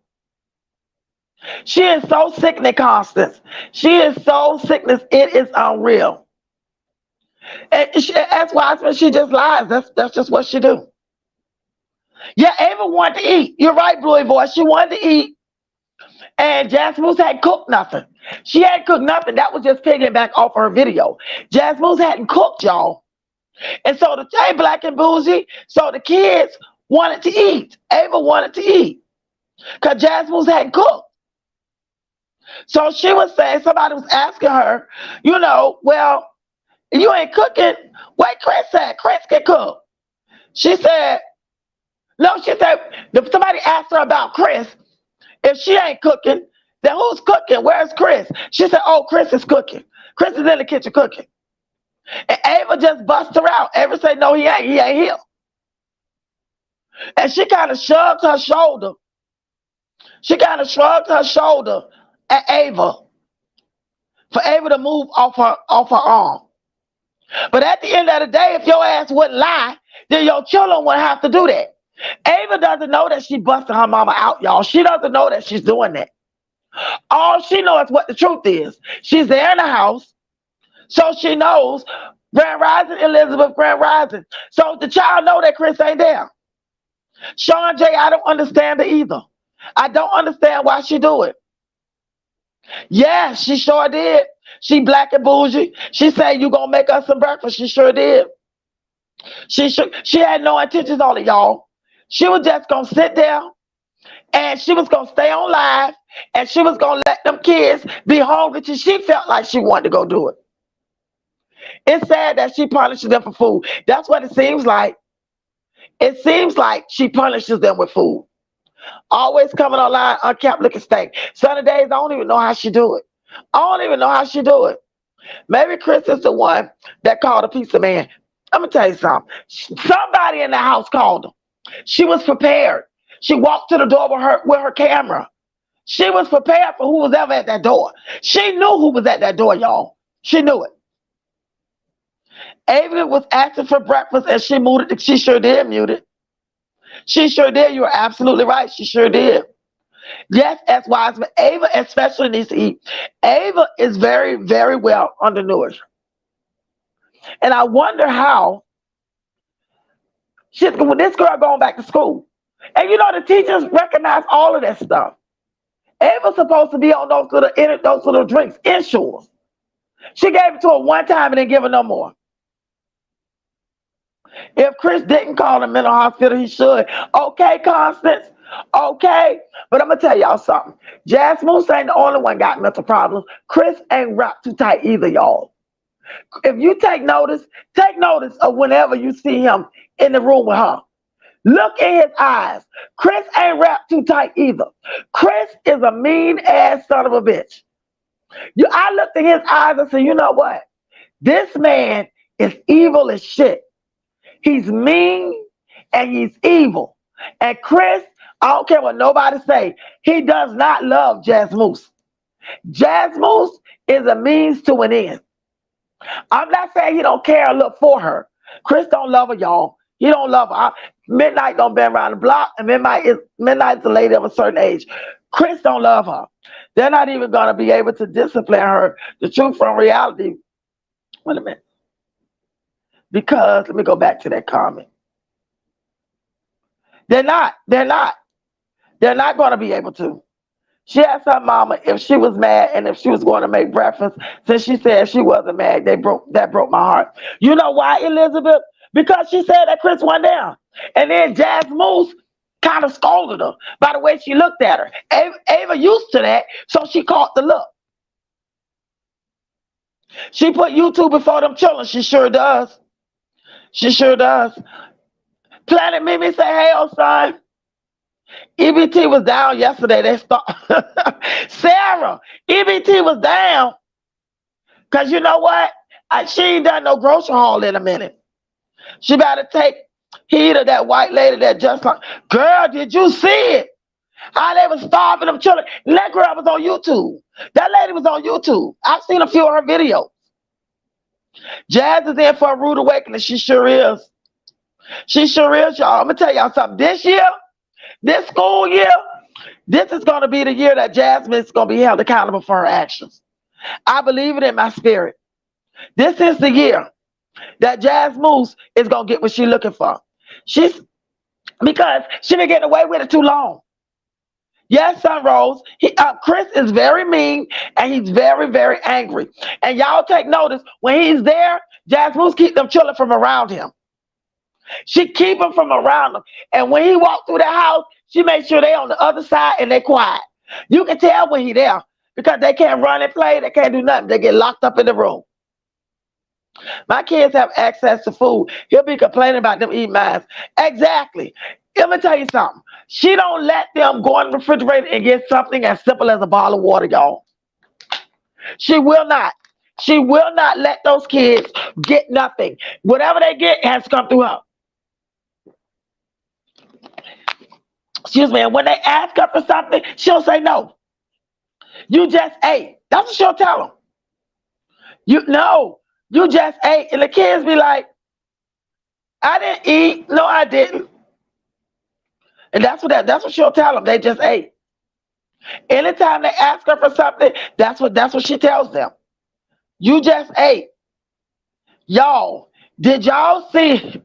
She is so sickening, Constance. She is so sickening. It is unreal. And that's why she just lies. That's just what she do. Yeah, Ava wanted to eat. You're right, Bluey Boy. She wanted to eat. And Jazz Moose hadn't cooked nothing. She hadn't cooked nothing. That was just piggyback off her video. Jazz Moose hadn't cooked, y'all. And so the tay black and bougie, so the kids wanted to eat. Ava wanted to eat. Because Jazz Moose hadn't cooked. So she was saying, somebody was asking her, you know, well, you ain't cooking. Wait, Chris said, Chris can cook. She said, no, she said, if somebody asked her about Chris, if she ain't cooking, then who's cooking? Where's Chris? She said, oh, Chris is cooking. Chris is in the kitchen cooking. And Ava just bust her out. Ava said, no, he ain't here. And she kind of shrugged her shoulder. She kind of shrugged her shoulder at Ava for Ava to move off her arm. But at the end of the day, if your ass wouldn't lie, then your children would have to do that. Ava doesn't know that she busted her mama out, y'all. She doesn't know that she's doing that. All she knows is what the truth is. She's there in the house, so she knows Grand Rising, Elizabeth, Grand Rising. So the child know that Chris ain't there. Sean J, I don't understand it either. I don't understand why she do it. Yeah, she sure did. She black and bougie. She said, you gonna make us some breakfast. She sure did. She had no intentions on it, y'all. She was just gonna sit there and she was gonna stay on live and she was gonna let them kids be hungry till she felt like she wanted to go do it. It's sad that she punishes them for food. That's what it seems like. It seems like she punishes them with food. Always coming online, uncapped looking steak. Sunny days, I don't even know how she do it. I don't even know how she do it. Maybe Chris is the one that called a pizza man. I'm gonna tell you something. Somebody in the house called her. She was prepared. She walked to the door with her camera. She was prepared for who was ever at that door. She knew who was at that door, y'all. She knew it. Ava was asking for breakfast and she muted. She sure did mute it. She sure did. You are absolutely right. She sure did. Yes, that's wise, but Ava especially needs to eat. Ava is very, very well undernourished. And I wonder how with this girl going back to school. And you know, the teachers recognize all of that stuff. Ava's supposed to be on those little drinks, insurance. She gave it to her one time and didn't give her no more. If Chris didn't call the mental hospital, he should. Okay, Constance. Okay. But I'm going to tell y'all something. Jazz Moose ain't the only one got mental problems. Chris ain't wrapped too tight either, y'all. If you take notice of whenever you see him in the room with her. Look in his eyes. Chris ain't wrapped too tight either. Chris is a mean-ass son of a bitch. I looked in his eyes and said, you know what? This man is evil as shit. He's mean and he's evil. And Chris, I don't care what nobody say, he does not love Jazz Moose. Jazz Moose is a means to an end. I'm not saying he don't care or look for her. Chris don't love her, y'all. He don't love her. Midnight don't been around the block, and Midnight's a lady of a certain age. Chris don't love her. They're not even going to be able to discipline her. The truth from reality. Wait a minute. Because, let me go back to that comment. They're not going to be able to. She asked her mama if she was mad and if she was going to make breakfast. Since she said she wasn't mad, that broke my heart. You know why, Elizabeth? Because she said that Chris went down. And then Jazz Moose kind of scolded her by the way she looked at her. Ava used to that, so she caught the look. She put YouTube before them children. She sure does. She sure does. Planet Mimi say, hey, oh son. EBT was down yesterday. They start Sarah, EBT was down. Cause you know what? She ain't done no grocery haul in a minute. She better take heed of that white lady that just like, girl, did you see it? How they was starving them children. And that girl was on YouTube. That lady was on YouTube. I've seen a few of her videos. Jazz is in for a rude awakening. She sure is. She sure is, y'all. I'm gonna tell y'all something. This school year, this is gonna be the year that Jasmine is gonna be held accountable for her actions. I believe it in my spirit. This is the year that Jazz Moose is gonna get what she's looking for. Because she been getting away with it too long. Yes, Sunrose. Chris is very mean and he's very, very angry. And y'all take notice when he's there, Jazz Moose keep them children from around him. She keep them from around him. And when he walked through the house, she made sure they on the other side and they quiet. You can tell when he there because they can't run and play. They can't do nothing. They get locked up in the room. My kids have access to food. He'll be complaining about them eating mine. Exactly. Let me tell you something. She don't let them go in the refrigerator and get something as simple as a bottle of water, y'all. She will not. She will not let those kids get nothing. Whatever they get has to come through her. Excuse me. And when they ask her for something, she'll say no. You just ate. That's what she'll tell them. You just ate. And the kids be like, I didn't eat. No, I didn't. And that's what she'll tell them. They just ate. Anytime they ask her for something, that's what she tells them. You just ate. Y'all, did y'all see?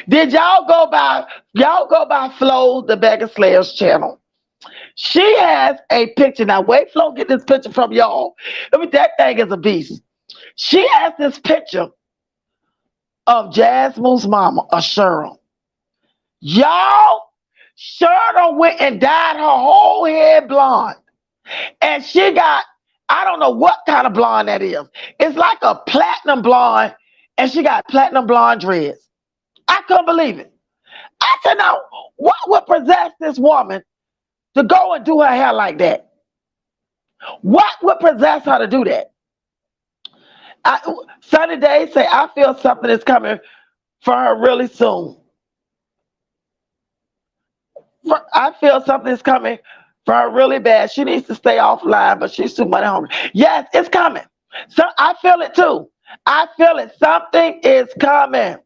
Did y'all go by Flo, the Beggar Slayers channel? She has a picture. Now wait, Flo, get this picture from y'all. I mean, that thing is a beast. She has this picture of Jazz Moose's mama, Cheryl. Y'all, Cheryl went and dyed her whole head blonde. And she got, I don't know what kind of blonde that is. It's like a platinum blonde, and she got platinum blonde dreads. I couldn't believe it. I said, now, what would possess this woman to go and do her hair like that? What would possess her to do that? Sunny Day say, I feel something is coming for her really soon. I feel something is coming for her really bad. She needs to stay offline, but she's too money hungry. Yes, it's coming. So I feel it too. I feel it. Something is coming.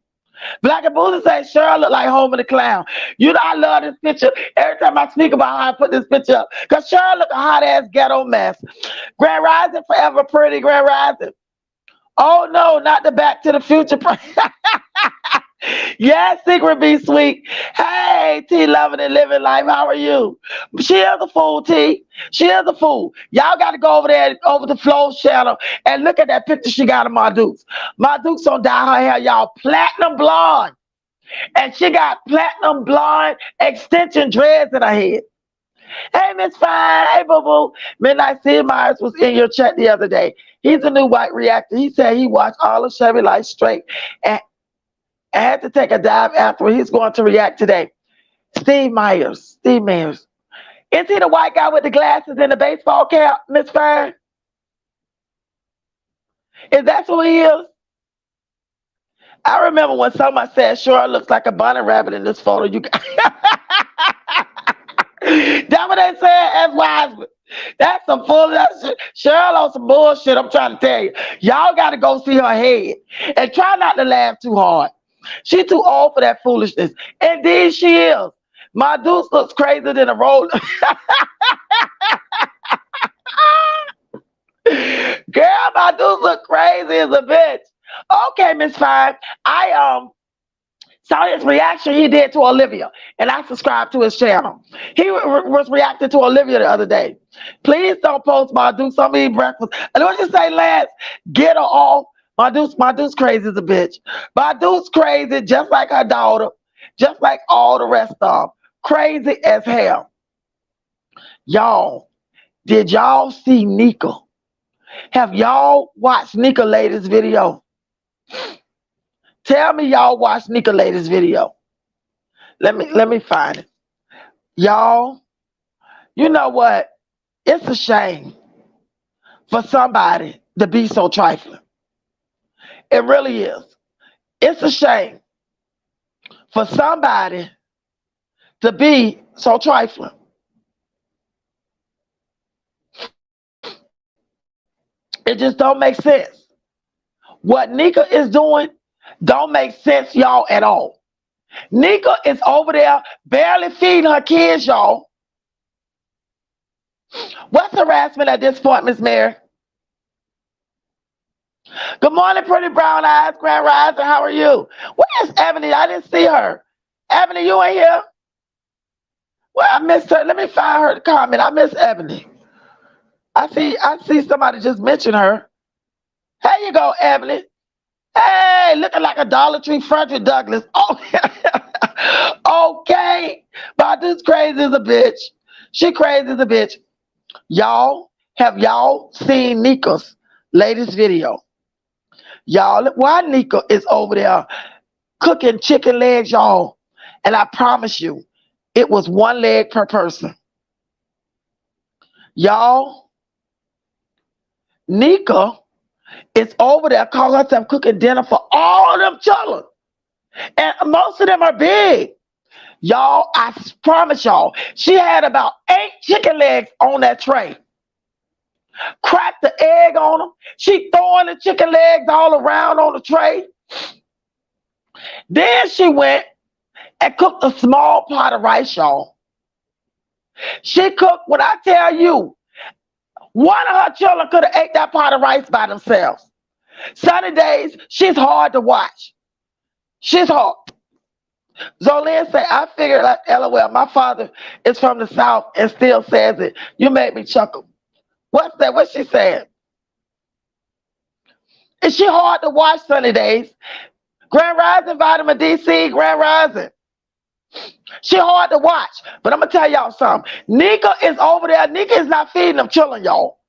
Black and Boozy says, Cheryl look like Homer the Clown. You know, I love this picture. Every time I speak about how I put this picture up. Because Cheryl look a hot-ass ghetto mess. Grand Rising, forever pretty, Grand Rising. Oh, no, not the Back to the Future. Yes, Secret Be Sweet. Hey, T loving and living life. How are you? She is a fool, T. She is a fool. Y'all got to go over there, over to Flo's channel, and look at that picture she got of my Dukes. My Dukes don't dye her hair, y'all. Platinum blonde. And she got platinum blonde extension dreads in her head. Hey, Miss Fine. Hey, boo-boo. Midnight Sid Myers was in your chat the other day. He's a new white reactor. He said he watched all of Chevy Life straight and I had to take a dive after. He's going to react today. Steve Myers. Is he the white guy with the glasses and the baseball cap, Miss Fine? Is that who he is? I remember when somebody said, sure, it looks like a bunny rabbit in this photo. You got that's what they said as Wiseman. That's some full Cheryl on some bullshit. I'm trying to tell you. Y'all got to go see her head and try not to laugh too hard. She's too old for that foolishness. Indeed, she is. My Deuce looks crazier than a roll. Girl, my Deuce look crazy as a bitch. Okay, Miss Fine. Saw his reaction he did to Olivia, and I subscribed to his channel. He was reacting to Olivia the other day. Please don't post my Deuce. I'm eating breakfast. And what you say, Lance? Get her off. My Deuce crazy as a bitch. My Deuce crazy, just like her daughter, just like all the rest of them. Crazy as hell. Y'all, did y'all see Nika? Have y'all watched Nika latest video? Tell me y'all watched Nika latest video. Let me find it. Y'all, you know what? It's a shame for somebody to be so trifling. It really is. It's a shame for somebody to be so trifling. It just don't make sense. What Nika is doing don't make sense, y'all, at all. Nika is over there barely feeding her kids, y'all. What's harassment at this point, Miss Mary? Good morning, pretty brown eyes, Grand Rising. How are you? Where's Ebony? I didn't see her. Ebony, you ain't here? Well, I missed her. Let me find her comment. I miss Ebony. I see somebody just mention her. There you go, Ebony. Hey, looking like a Dollar Tree Frederick Douglass. Oh, okay. But this crazy as a bitch. She crazy as a bitch. Y'all, have y'all seen Nika's latest video? Y'all, why Nika is over there cooking chicken legs, y'all? And I promise you, it was one leg per person. Y'all, Nika is over there calling herself cooking dinner for all of them children. And most of them are big. Y'all, I promise y'all, she had about 8 chicken legs on that tray. Cracked the egg on them. She throwing the chicken legs all around on the tray. Then she went and cooked a small pot of rice, y'all. She cooked, when I tell you, one of her children could have ate that pot of rice by themselves. Sunny days, she's hard to watch. She's hard. Zolene said, I figured, like, LOL, my father is from the South and still says it. You made me chuckle. What's that? What's she saying? Is she hard to watch sunny days? Grand Rising, Vitamin DC, Grand Rising. She hard to watch. But I'm going to tell y'all something. Nika is over there. Nika is not feeding them children, y'all.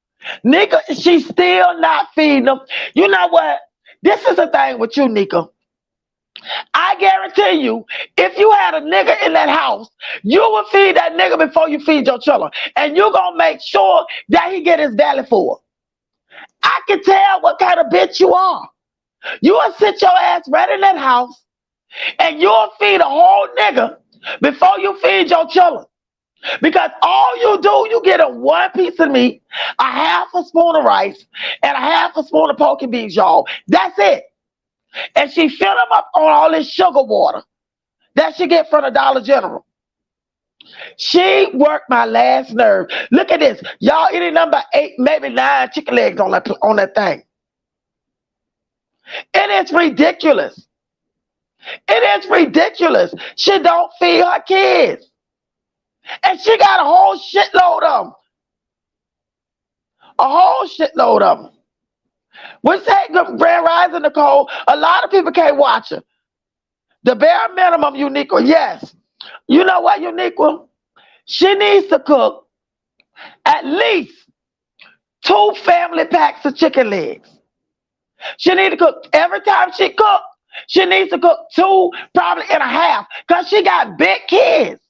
Nika, she's still not feeding them. You know what? This is the thing with you, Nika. I guarantee you, if you had a nigga in that house, you would feed that nigga before you feed your children. And you're going to make sure that he get his belly full. I can tell what kind of bitch you are. You will sit your ass right in that house and you'll feed a whole nigga before you feed your children. Because all you do, you get a 1 piece of meat, a half a spoon of rice, and a half a spoon of poke and beans, y'all. That's it. And she fill them up on all this sugar water that she get from the Dollar General. She worked my last nerve. Look at this. Y'all eating number 8, maybe 9 chicken legs on that thing. It is ridiculous. It is ridiculous. She don't feed her kids. And she got a whole shitload of them. A whole shitload of them. Which say, Grand Rising, Nicole, a lot of people can't watch her. The bare minimum, Uniqua, yes. You know what, Uniqua? She needs to cook at least 2 family packs of chicken legs. She needs to cook, every time she cook, she needs to cook 2, probably and a half, because she got big kids.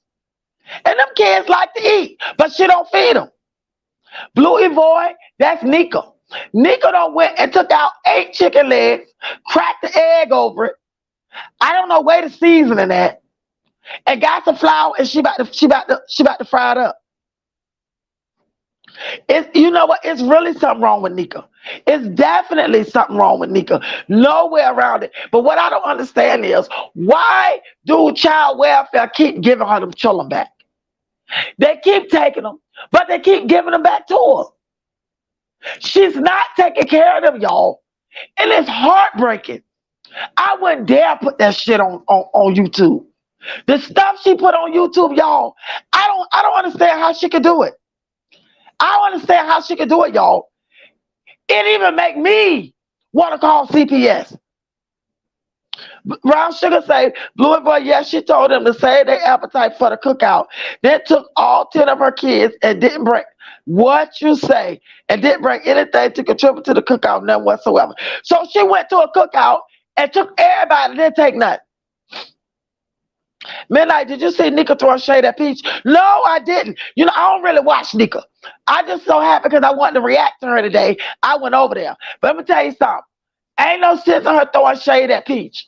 And them kids like to eat, but she don't feed them. Blue Evoy, that's Nika. Nika done went and took out 8 chicken legs, cracked the egg over it. I don't know where the seasoning at. And got some flour and she about to fry it up. You know what? It's really something wrong with Nika. It's definitely something wrong with Nika. Nowhere around it. But what I don't understand is, why do child welfare keep giving her them children back? They keep taking them, but they keep giving them back to her. She's not taking care of them, y'all. And it's heartbreaking. I wouldn't dare put that shit on YouTube. The stuff she put on YouTube, y'all, I don't understand how she could do it. I don't understand how she could do it, y'all. It even make me want to call CPS. Brown Sugar say, Blue and Boy, yes, she told them to save their appetite for the cookout. Then took all 10 of her kids and didn't bring what you say and didn't bring anything to contribute to the cookout, none whatsoever. So she went to a cookout and took everybody, didn't take nothing. Midnight, did you see Nika throw shade at Peach? No, I didn't. You know, I don't really watch Nika. I just so happy because I wanted to react to her today. I went over there. But let me tell you something. Ain't no sense in her throwing shade at Peach.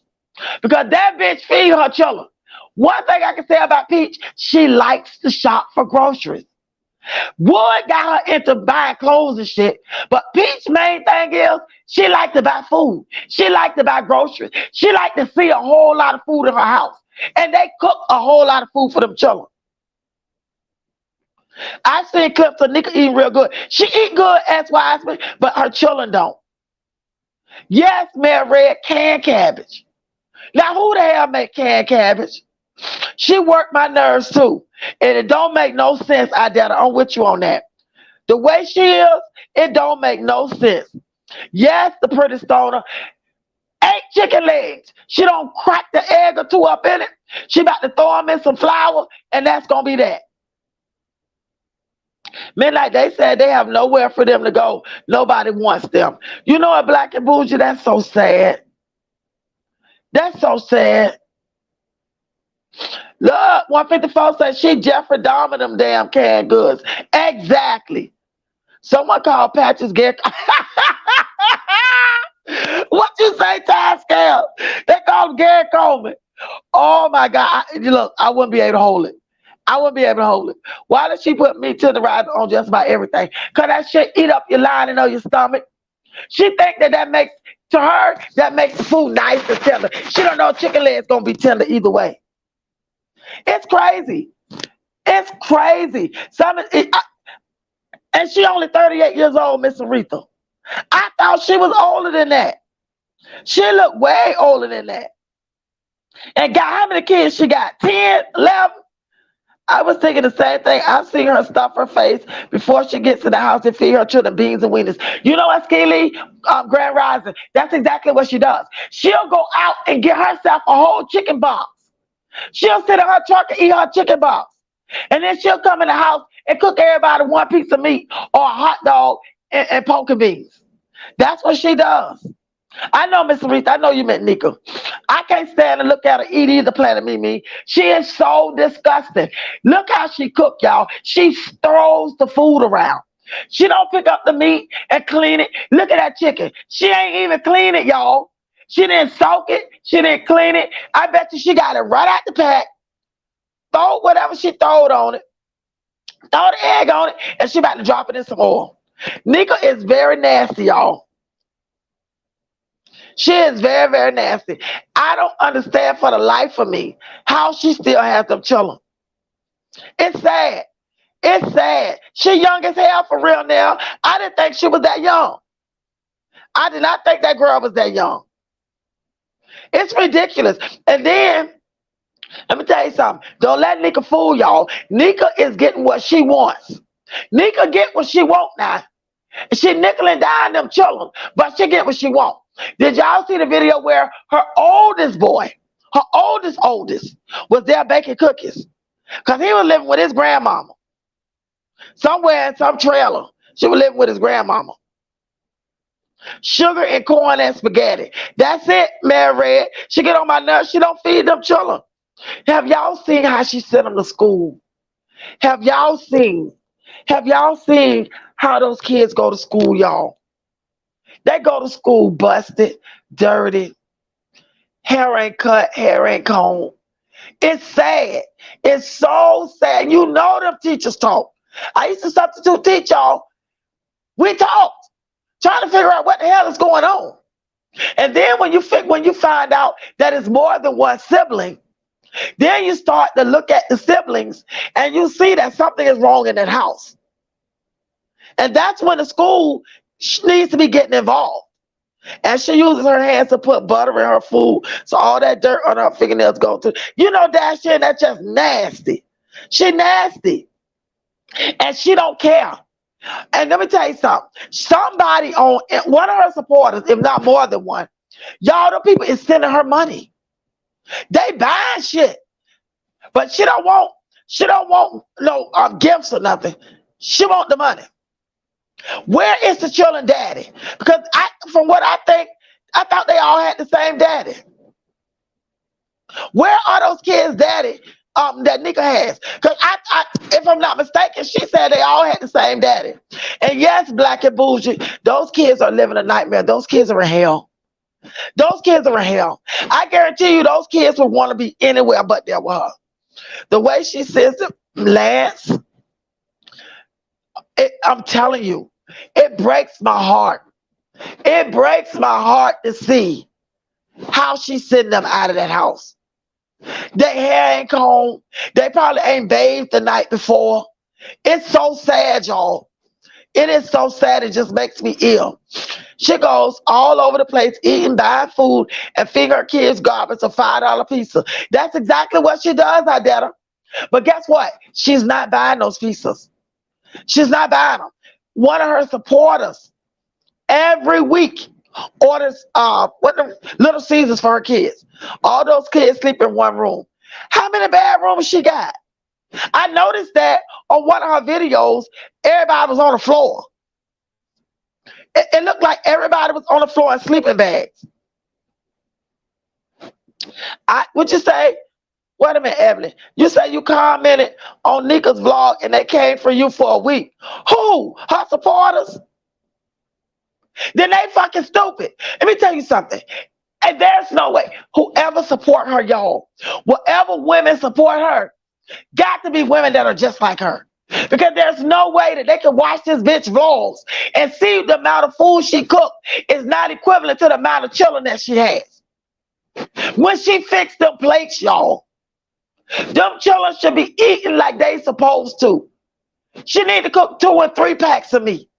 Because that bitch feed her children. One thing I can say about Peach, she likes to shop for groceries. Wood got her into buying clothes and shit. But Peach's main thing is she likes to buy food. She likes to buy groceries. She likes to see a whole lot of food in her house. And they cook a whole lot of food for them children. I seen clips of Nika eating real good. She eat good as Wiseman, but her children don't. Yes, Mary Red, canned cabbage. Now, who the hell make canned cabbage? She worked my nerves too. And it don't make no sense, Idetta. I'm with you on that. The way she is, it don't make no sense. Yes, the pretty stoner. 8 chicken legs. She don't crack the egg or 2 up in it. She about to throw them in some flour, and that's going to be that. Midnight, they said they have nowhere for them to go. Nobody wants them. You know what, Black and Bougie? That's so sad. That's so sad. Look, 154 says she Jeffrey Dahmer them damn canned goods. Exactly. Someone called Patches Gary. What you say, time scale? They call him Gary Coleman. Oh my God. Look, I wouldn't be able to hold it. I wouldn't be able to hold it. Why did she put me to the ride on just about everything? Because that shit eat up your lining on your stomach. She think that makes, to her, that makes the food nice and tender. She don't know chicken legs going to be tender either way. It's crazy. It's crazy. And she only 38 years old, Miss Aretha. I thought she was older than that. She looked way older than that. And got how many kids she got? 10, 11? I was thinking the same thing. I've seen her stuff her face before she gets to the house and feed her children beans and wieners. You know what, Ski Lee? Grand Rising. That's exactly what she does. She'll go out and get herself a whole chicken box. She'll sit in her truck and eat her chicken box. And then she'll come in the house and cook everybody 1 piece of meat or a hot dog and pork and beans. That's what she does. I know, Miss Aretha, I know you meant Nika. I can't stand to look at her eat either, Planet Mimi. She is so disgusting. Look how she cook, y'all. She throws the food around. She don't pick up the meat and clean it. Look at that chicken. She ain't even clean it, y'all. She didn't soak it. She didn't clean it. I bet you she got it right out the pack. Throw whatever she throwed on it. Throw the egg on it, and she about to drop it in some oil. Nika is very nasty, y'all. She is very, very nasty. I don't understand for the life of me how she still has them children. It's sad. It's sad. She young as hell for real now. I didn't think she was that young. I did not think that girl was that young. It's ridiculous. And then, let me tell you something. Don't let Nika fool y'all. Nika is getting what she wants. Nika get what she want now. She nickel and dime them children, but she get what she want. Did y'all see the video where her oldest boy, her oldest, was there baking cookies? Because he was living with his grandmama. Somewhere in some trailer. She was living with his grandmama. Sugar and corn and spaghetti. That's it, Mary Red. She get on my nerves. She don't feed them children. Have y'all seen how she sent them to school? Have y'all seen how those kids go to school, y'all? They go to school busted, dirty, hair ain't cut, hair ain't combed. It's sad. It's so sad. You know them teachers talk. I used to substitute teach y'all. We talked, trying to figure out what the hell is going on. And then when you find out that it's more than one sibling, then you start to look at the siblings and you see that something is wrong in that house. And that's when the school needs to be getting involved. And she uses her hands to put butter in her food, so all that dirt on her fingernails go to. You know, Dasha, that's just nasty. She nasty. And she don't care. And let me tell you something. Somebody on one of her supporters, if not more than one, y'all, the people is sending her money. They buying shit. But she don't want no gifts or nothing. She want the money. Where is the children daddy? Because from what I think, I thought they all had the same daddy. Where are those kids daddy that Nika has? Because if I'm not mistaken, she said they all had the same daddy. And yes, Black and Bougie, those kids are living a nightmare. Those kids are in hell. Those kids are in hell. I guarantee you those kids would want to be anywhere but there with her. The way she says it, Lance, I'm telling you, it breaks my heart. It breaks my heart to see how she's sending them out of that house. Their hair ain't combed. They probably ain't bathed the night before. It's so sad, y'all. It is so sad. It just makes me ill. She goes all over the place eating, buying food, and feeding her kids garbage of $5 pizza. That's exactly what she does, Idetta. But guess what? She's not buying those pizzas. She's not buying them. One of her supporters every week orders Little Caesars for her kids. All those kids sleep in one room. How many bedrooms she got? I noticed that on one of her videos, everybody was on the floor. It looked like everybody was on the floor in sleeping bags. Would you say, wait a minute, Evelyn, you say you commented on Nika's vlog and they came for you for a week. Who? Her supporters? Then they fucking stupid. Let me tell you something. And there's no way. Whoever support her, y'all, whatever women support her, got to be women that are just like her. Because there's no way that they can watch this bitch vlogs and see the amount of food she cooked is not equivalent to the amount of children that she has. When she fixed them plates, y'all, them children should be eating like they supposed to. She need to cook 2 and 3 packs of meat.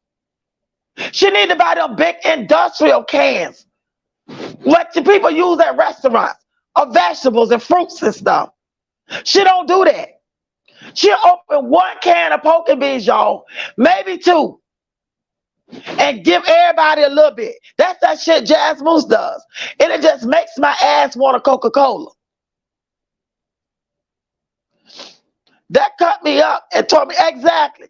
She need to buy them big industrial cans, what the people use at restaurants, of vegetables and fruits and stuff. She don't do that. She'll open 1 can of poke beans, y'all, maybe 2, and give everybody a little bit. That's that shit Jazz Moose does. And it just makes my ass want a Coca-Cola. That cut me up and told me exactly.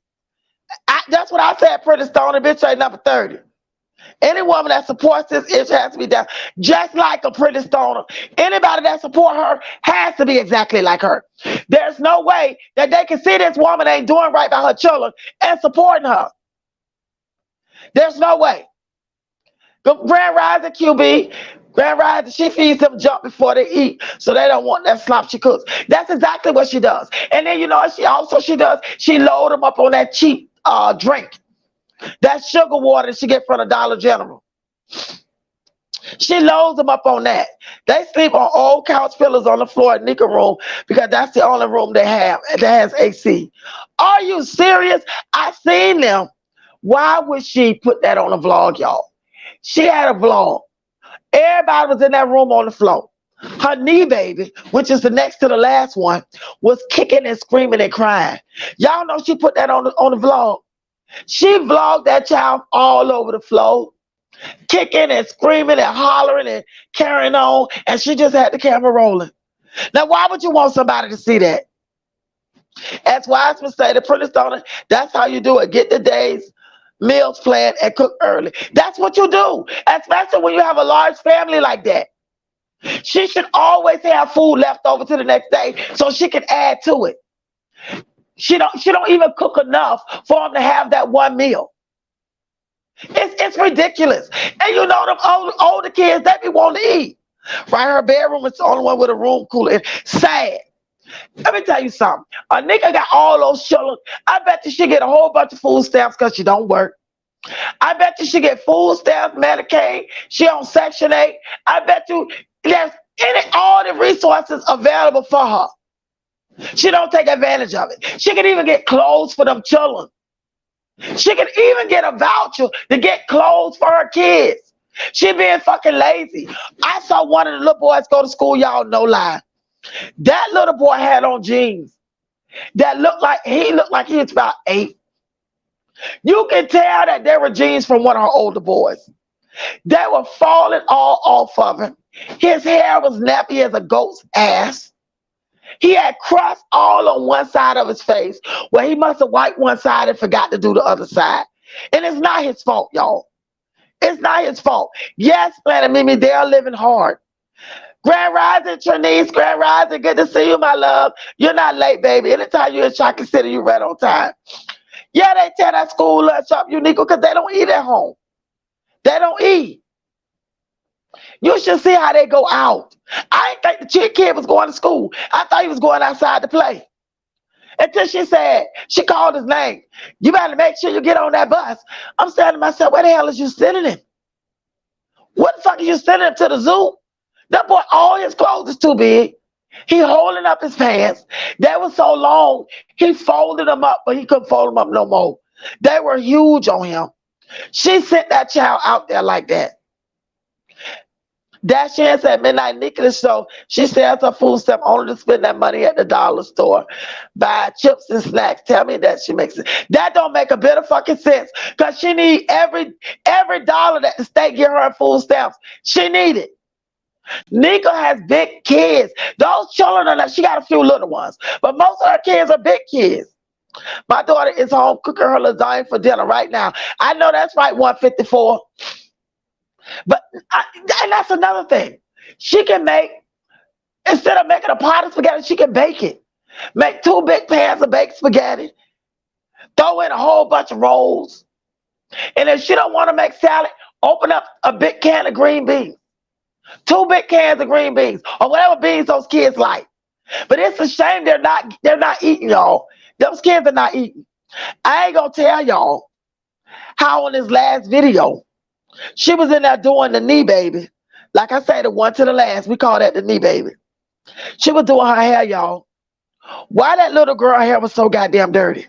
That's what I said, Pretty Stone, bitch ain't number 30. Any woman that supports this issue has to be down, just like a Pretty Stoner. Anybody that support her has to be exactly like her. There's no way that they can see this woman ain't doing right by her children and supporting her. There's no way. Grand Rising QB, Grand Rising, she feeds them junk before they eat, so they don't want that slop she cooks. That's exactly what she does. And then you know what she does? She load them up on that cheap drink. That sugar water she get from the Dollar General. She loads them up on that. They sleep on old couch pillows on the floor in Nika room because that's the only room they have that has AC. Are you serious? I seen them. Why would she put that on a vlog, y'all? She had a vlog. Everybody was in that room on the floor. Her knee baby, which is the next to the last one, was kicking and screaming and crying. Y'all know she put that on the vlog. She vlogged that child all over the floor, kicking and screaming and hollering and carrying on, and she just had the camera rolling. Now, why would you want somebody to see that? As Wiseman say, the Pretty Stoner, that's how you do it. Get the day's meals planned and cook early. That's what you do, especially when you have a large family like that. She should always have food left over to the next day so she can add to it. She don't even cook enough for them to have that one meal. It's ridiculous. And you know them older kids, they be wanting to eat. Right, her bedroom is the only one with a room cooler. It's sad. Let me tell you something. A nigga got all those children. I bet you she get a whole bunch of food stamps because she don't work. I bet you she get food stamps, Medicaid. She on Section 8. I bet you there's all the resources available for her. She don't take advantage of it. She can even get clothes for them children. She can even get a voucher to get clothes for her kids. She being fucking lazy. I saw one of the little boys go to school, y'all, no lie. That little boy had on jeans that looked like he was about 8. You can tell that they were jeans from one of her older boys. They were falling all off of him. His hair was nappy as a goat's ass. He had crust all on one side of his face, where he must have wiped one side and forgot to do the other side. And it's not his fault, y'all. It's not his fault. Yes, Planet Mimi, they are living hard. Grand Rising, Trinice, Grand Rising, good to see you, my love. You're not late, baby. Anytime you're in Chocolate City, you're right on time. Yeah, they tear that school lunch up, Nika, because they don't eat at home. They don't eat. You should see how they go out. I didn't think the kid was going to school. I thought he was going outside to play. Until she called his name. You better make sure you get on that bus. I'm saying to myself, where the hell is you sending him? What the fuck are you sending him to the zoo? That boy, all his clothes is too big. He holding up his pants. They were so long, he folded them up, but he couldn't fold them up no more. They were huge on him. She sent that child out there like that. Dashian said, Midnight Nika show, she sells her food stuff only to spend that money at the dollar store. Buy chips and snacks. Tell me that she makes it. That don't make a bit of fucking sense. Because she need every dollar that the state give her in food stamps. She need it. Nika has big kids. Those children are she got a few little ones. But most of her kids are big kids. My daughter is home cooking her lasagna for dinner right now. I know that's right, 154. But and that's another thing. She can make, instead of making a pot of spaghetti, she can bake it. Make 2 big pans of baked spaghetti. Throw in a whole bunch of rolls. And if she don't want to make salad, open up a big can of green beans. 2 big cans of green beans. Or whatever beans those kids like. But it's a shame they're not eating, y'all. Those kids are not eating. I ain't gonna tell y'all how on this last video, she was in there doing the knee baby. Like I say, the one to the last, we call that the knee baby. She was doing her hair, y'all. Why that little girl hair was so goddamn dirty?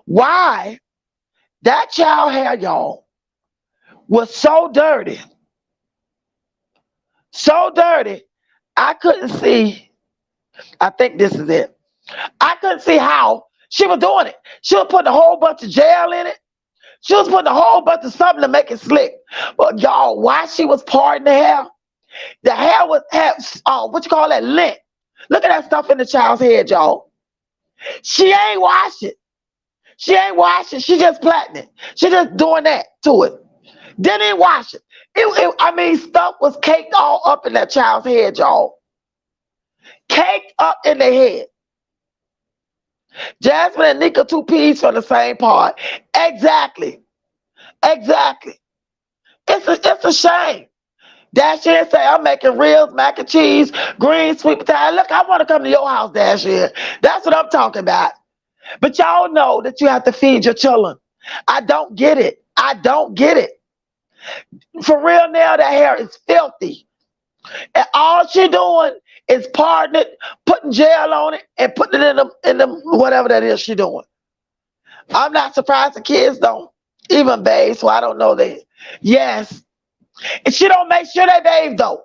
Why that child hair, y'all, was so dirty. So dirty, I couldn't see. I think this is it. I couldn't see how she was doing it. She was putting a whole bunch of gel in it. She was putting a whole bunch of something to make it slick. But y'all, why she was parting the hair had what you call that, lint. Look at that stuff in the child's head, y'all. She ain't wash it. She ain't wash it. She just plaiting it. She just doing that to it. Didn't even wash it. I mean, stuff was caked all up in that child's head, y'all. Caked up in their head. Jasmine and Nika, 2 peas from the same part. Exactly. Exactly. It's a shame. Dashian say, I'm making ribs, mac and cheese, green, sweet potato. Look, I want to come to your house, Dashian. That's what I'm talking about. But y'all know that you have to feed your children. I don't get it. I don't get it. For real now, that hair is filthy. And all she doing is parting it, putting gel on it, and putting it in them whatever that is she doing. I'm not surprised the kids don't even bathe, so I don't know that. Yes. And she don't make sure they bathe though.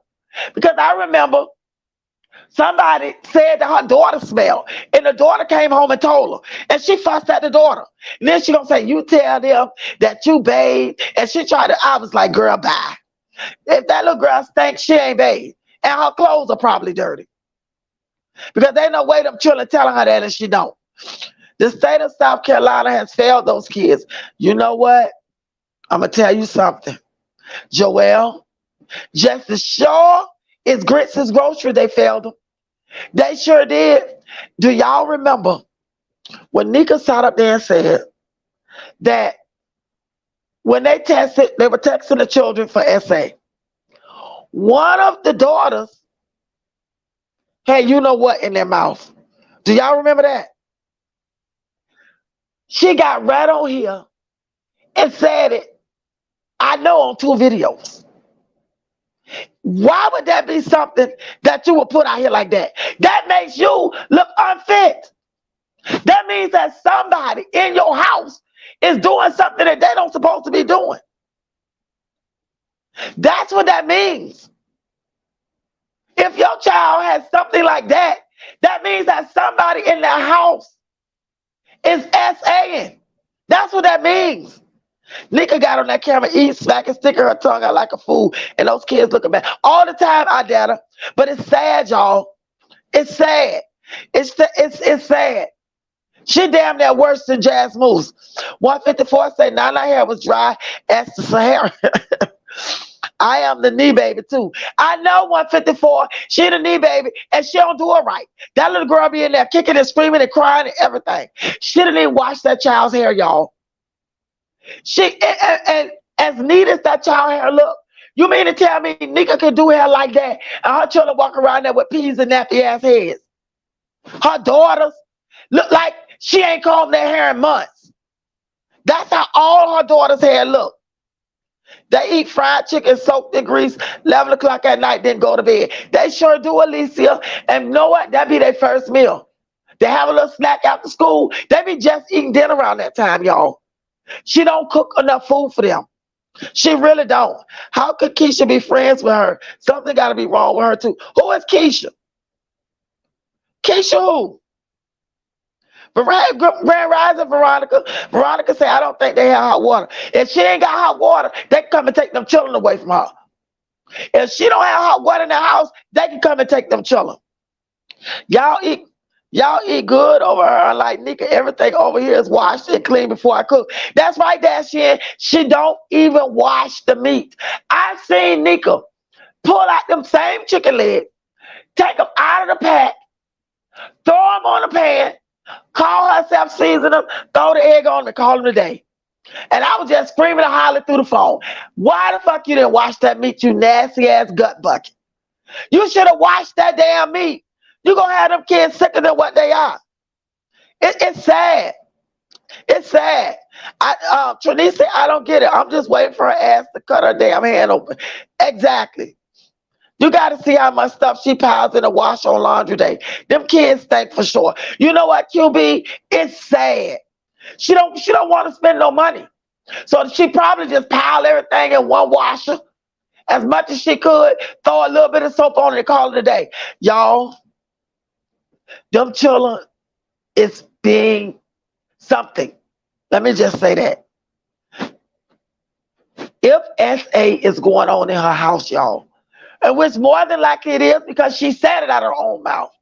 Because I remember somebody said that her daughter smelled, and the daughter came home and told her, and she fussed at the daughter. And then she gonna say, you tell them that you bathed, and she tried to, I was like, girl, bye. If that little girl stinks, she ain't bathed. And her clothes are probably dirty. Because they no way them children telling her that and she don't. The state of South Carolina has failed those kids. You know what? I'm going to tell you something. Joelle, just as sure as Grits' Grocery, they failed them. They sure did. Do y'all remember when Nika sat up there and said that when they tested, they were texting the children for SA. One of the daughters had you know what in their mouth. Do y'all remember that? She got right on here and said it, I know, on 2 videos. Why would that be something that you would put out here like that? That makes you look unfit. That means that somebody in your house is doing something that they don't supposed to be doing. That's what that means. If your child has something like that, that means that somebody in their house is SAing. That's what that means. Nika got on that camera, eat, smacking, sticking her tongue out like a fool, and those kids looking back all the time. I doubt her, but it's sad, y'all. It's sad. It's sad. She damn near worse than Jazz Moose. 154 say Nana hair was dry as the Sahara. I am the knee baby too. I know 154. She the knee baby, and she don't do it right. That little girl be in there kicking and screaming and crying and everything. She didn't even wash that child's hair, y'all. She and as neat as that child hair look, you mean to tell me Nika can do hair like that and her children walk around there with peas and nappy ass heads? Her daughters look like she ain't combed their hair in months. That's how all her daughters' hair look. They eat fried chicken soaked in grease 11 o'clock at night, then go to bed. They sure do, Alicia. And you know what? That be their first meal. They have a little snack after school. They be just eating dinner around that time, y'all. She don't cook enough food for them. She really don't. How could Keisha be friends with her? Something got to be wrong with her too. Who is Keisha? Keisha who? Grand Rising Veronica. Veronica said, I don't think they have hot water. If she ain't got hot water, they can come and take them children away from her. If she don't have hot water in the house, they can come and take them children. Y'all eat good over her. Like Nika, everything over here is washed and clean before I cook. That's right, Dashin. She don't even wash the meat. I've seen Nika pull out them same chicken legs, take them out of the pack, throw them on the pan, call herself, season them, throw the egg on them, and call them today. And I was just screaming and hollering through the phone. Why the fuck you didn't wash that meat, you nasty ass gut bucket? You should have washed that damn meat. You're going to have them kids sicker than what they are. It's sad. It's sad. Trinice said, I don't get it. I'm just waiting for her ass to cut her damn hand open. Exactly. You got to see how much stuff she piles in a wash on laundry day. Them kids stink for sure. You know what, QB? It's sad. She don't want to spend no money. So she probably just piled everything in one washer as much as she could, throw a little bit of soap on it and call it a day. Y'all, them children is being something. Let me just say that. If SA is going on in her house, y'all, and which more than likely it is because she said it out of her own mouth.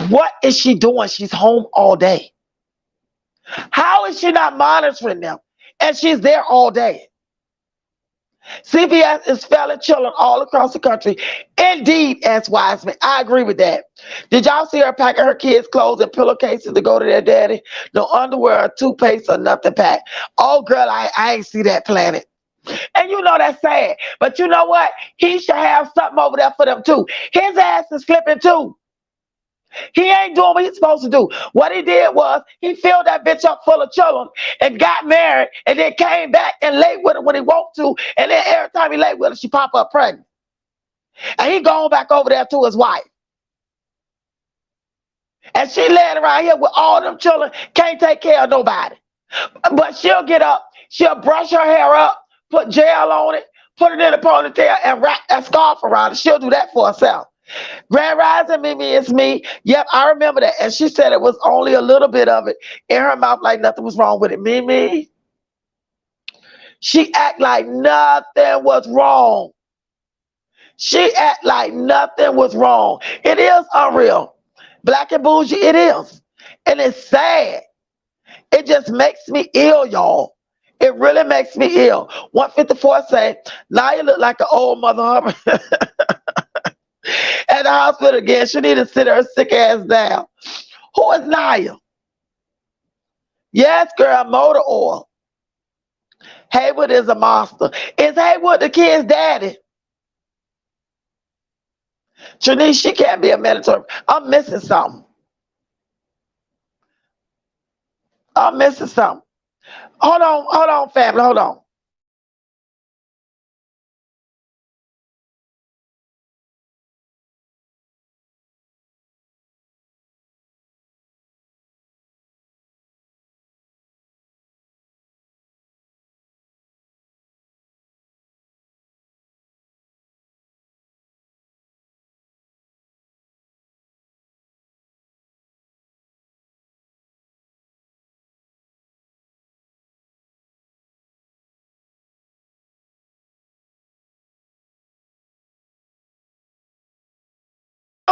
What is she doing? She's home all day. How is she not monitoring them? And she's there all day. CPS is failing children all across the country. Indeed, S. Wiseman. I agree with that. Did y'all see her packing her kids' clothes and pillowcases to go to their daddy? No underwear or toothpaste or nothing packed. Oh, girl, I ain't see that planet. And you know that's sad. But you know what? He should have something over there for them too. His ass is flipping too. He ain't doing what he's supposed to do. What he did was he filled that bitch up full of children and got married and then came back and laid with her when he wanted to. And then every time he laid with her, she pop up pregnant. And he going back over there to his wife. And she laying around here with all them children, can't take care of nobody. But she'll get up, she'll brush her hair up, put gel on it, put it in a ponytail, and wrap that scarf around it. She'll do that for herself. Grand Rising, Mimi, it's me. Yep, I remember that. And she said it was only a little bit of it in her mouth, like nothing was wrong with it. Mimi, she act like nothing was wrong. She act like nothing was wrong. It is unreal. Black and bougie, it is. And it's sad. It just makes me ill, y'all. It really makes me ill. 154 say, now you look like an old mother at the hospital again. She need to sit her sick ass down. Who is Naya? Yes, girl, motor oil. Haywood is a monster. Is Haywood the kid's daddy? Trinice, she can't be a mandatory. I'm missing something. I'm missing something. Hold on, family, hold on.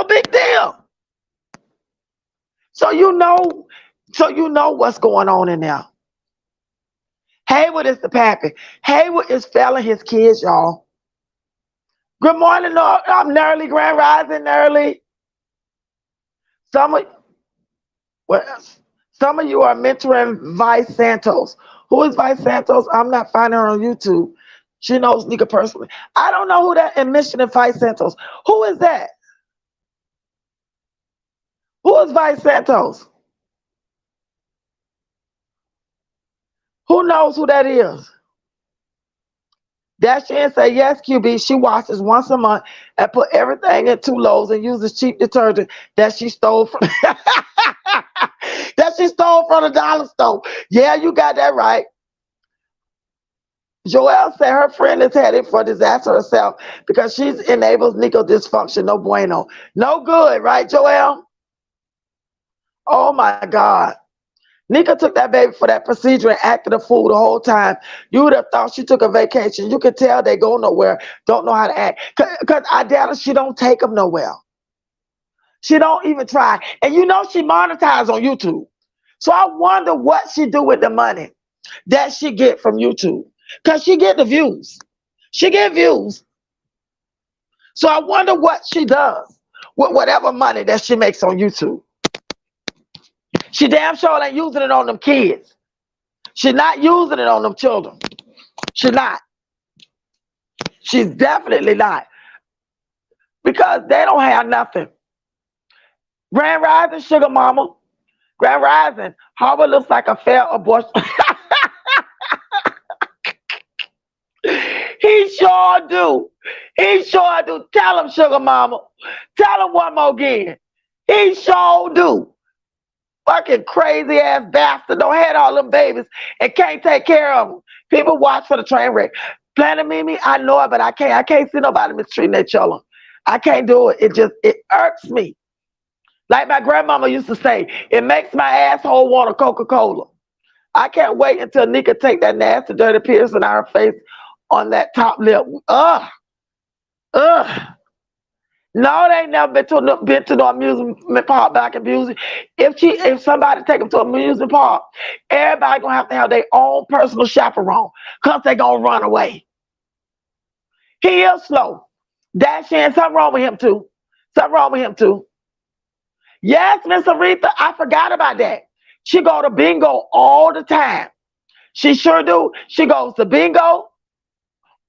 A big deal. So you know what's going on in there. Haywood is the pappy. Haywood is failing his kids, y'all. Good morning, Lord. I'm Nerly, Grand Rising Nerly. Some of you are mentoring Vice Santos. Who is Vice Santos? I'm not finding her on YouTube. She knows Nika personally. I don't know who that is mentioning Vice Santos. Who is that? Who is Vice Santos? Who knows who that is? Dash in say, yes, QB, she washes once a month and put everything in 2 loaves and uses cheap detergent that she stole from the dollar store. Yeah, you got that right. Joelle said her friend is headed for disaster herself because she enables Nico dysfunction. No bueno. No good, right, Joelle? Oh my God. Nika took that baby for that procedure and acted a fool the whole time. You would have thought she took a vacation. You could tell they go nowhere, don't know how to act. Because I doubt her, she don't take them nowhere. She don't even try. And you know she monetized on YouTube. So I wonder what she do with the money that she get from YouTube. Because she get the views. She get views. So I wonder what she does with whatever money that she makes on YouTube. She damn sure ain't using it on them kids. She's not using it on them children. She's not. She's definitely not. Because they don't have nothing. Grand Rising, Sugar Mama. Grand Rising. Harvard looks like a fair abortion. He sure do. He sure do. Tell him, Sugar Mama. Tell him one more again. He sure do. Fucking crazy ass bastard. Don't have all them babies and can't take care of them. People watch for the train wreck. Planet Mimi, I know it, but I can't see nobody mistreating their children. I can't do it. It irks me. Like my grandmama used to say, it makes my asshole want a Coca-Cola. I can't wait until Nika take that nasty, dirty piercing out her face on that top lip. Ugh. Ugh. No, they ain't never been to no amusement park back in Busey. If somebody take them to an amusement park, everybody gonna have to have their own personal chaperone, cause they gonna run away. He is slow. Dash in, something wrong with him too. Something wrong with him too. Yes, Miss Aretha, I forgot about that. She go to bingo all the time. She sure do. She goes to bingo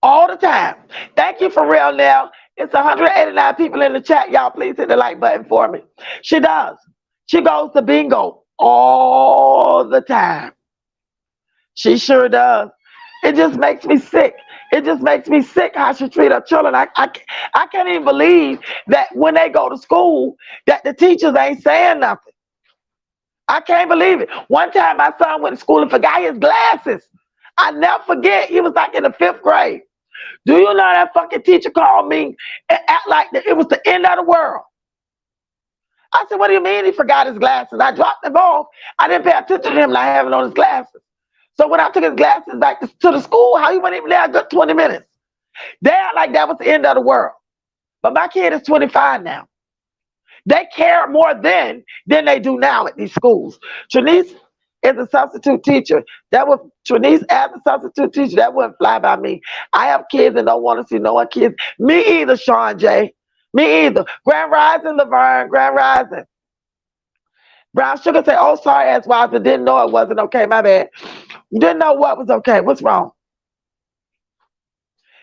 all the time. Thank you for real now. It's 189 people in the chat. Y'all please hit the like button for me. She does. She goes to bingo all the time. She sure does. It just makes me sick. It just makes me sick how she treat her children. I can't even believe that when they go to school that the teachers ain't saying nothing. I can't believe it. One time my son went to school and forgot his glasses. I never forget. He was like in the 5th grade. Do you know that fucking teacher called me and act like it was the end of the world? I said, what do you mean he forgot his glasses? I dropped them off. I didn't pay attention to him not having on his glasses. So when I took his glasses back to the school, how he wasn't even there a good 20 minutes. They act like that was the end of the world. But my kid is 25 now. They care more then than they do now at these schools. Trinice is a substitute teacher. Trinice as a substitute teacher, that wouldn't fly by me. I have kids and don't want to see no one kids. Me either, Sean J. Me either. Grand Rising, Laverne. Grand Rising. Brown Sugar said, oh, sorry, as wives, I didn't know it wasn't okay. My bad. Didn't know what was okay. What's wrong?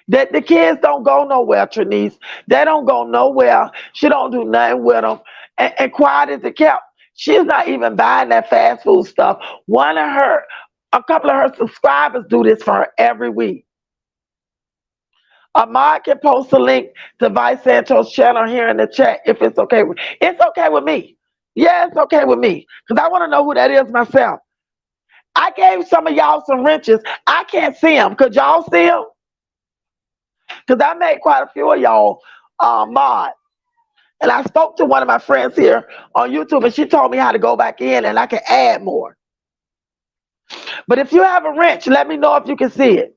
That the kids don't go nowhere, Trinice. They don't go nowhere. She don't do nothing with them. And quiet as it kept. She's not even buying that fast food stuff. A couple of her subscribers do this for her every week. Ahmad can post a link to Vice Santos' channel here in the chat if it's okay. It's okay with me. Yeah, it's okay with me. Because I want to know who that is myself. I gave some of y'all some wrenches. I can't see them. Could y'all see them? Because I made quite a few of y'all mods. And I spoke to one of my friends here on YouTube, and she told me how to go back in, and I can add more. But if you have a wrench, let me know if you can see it.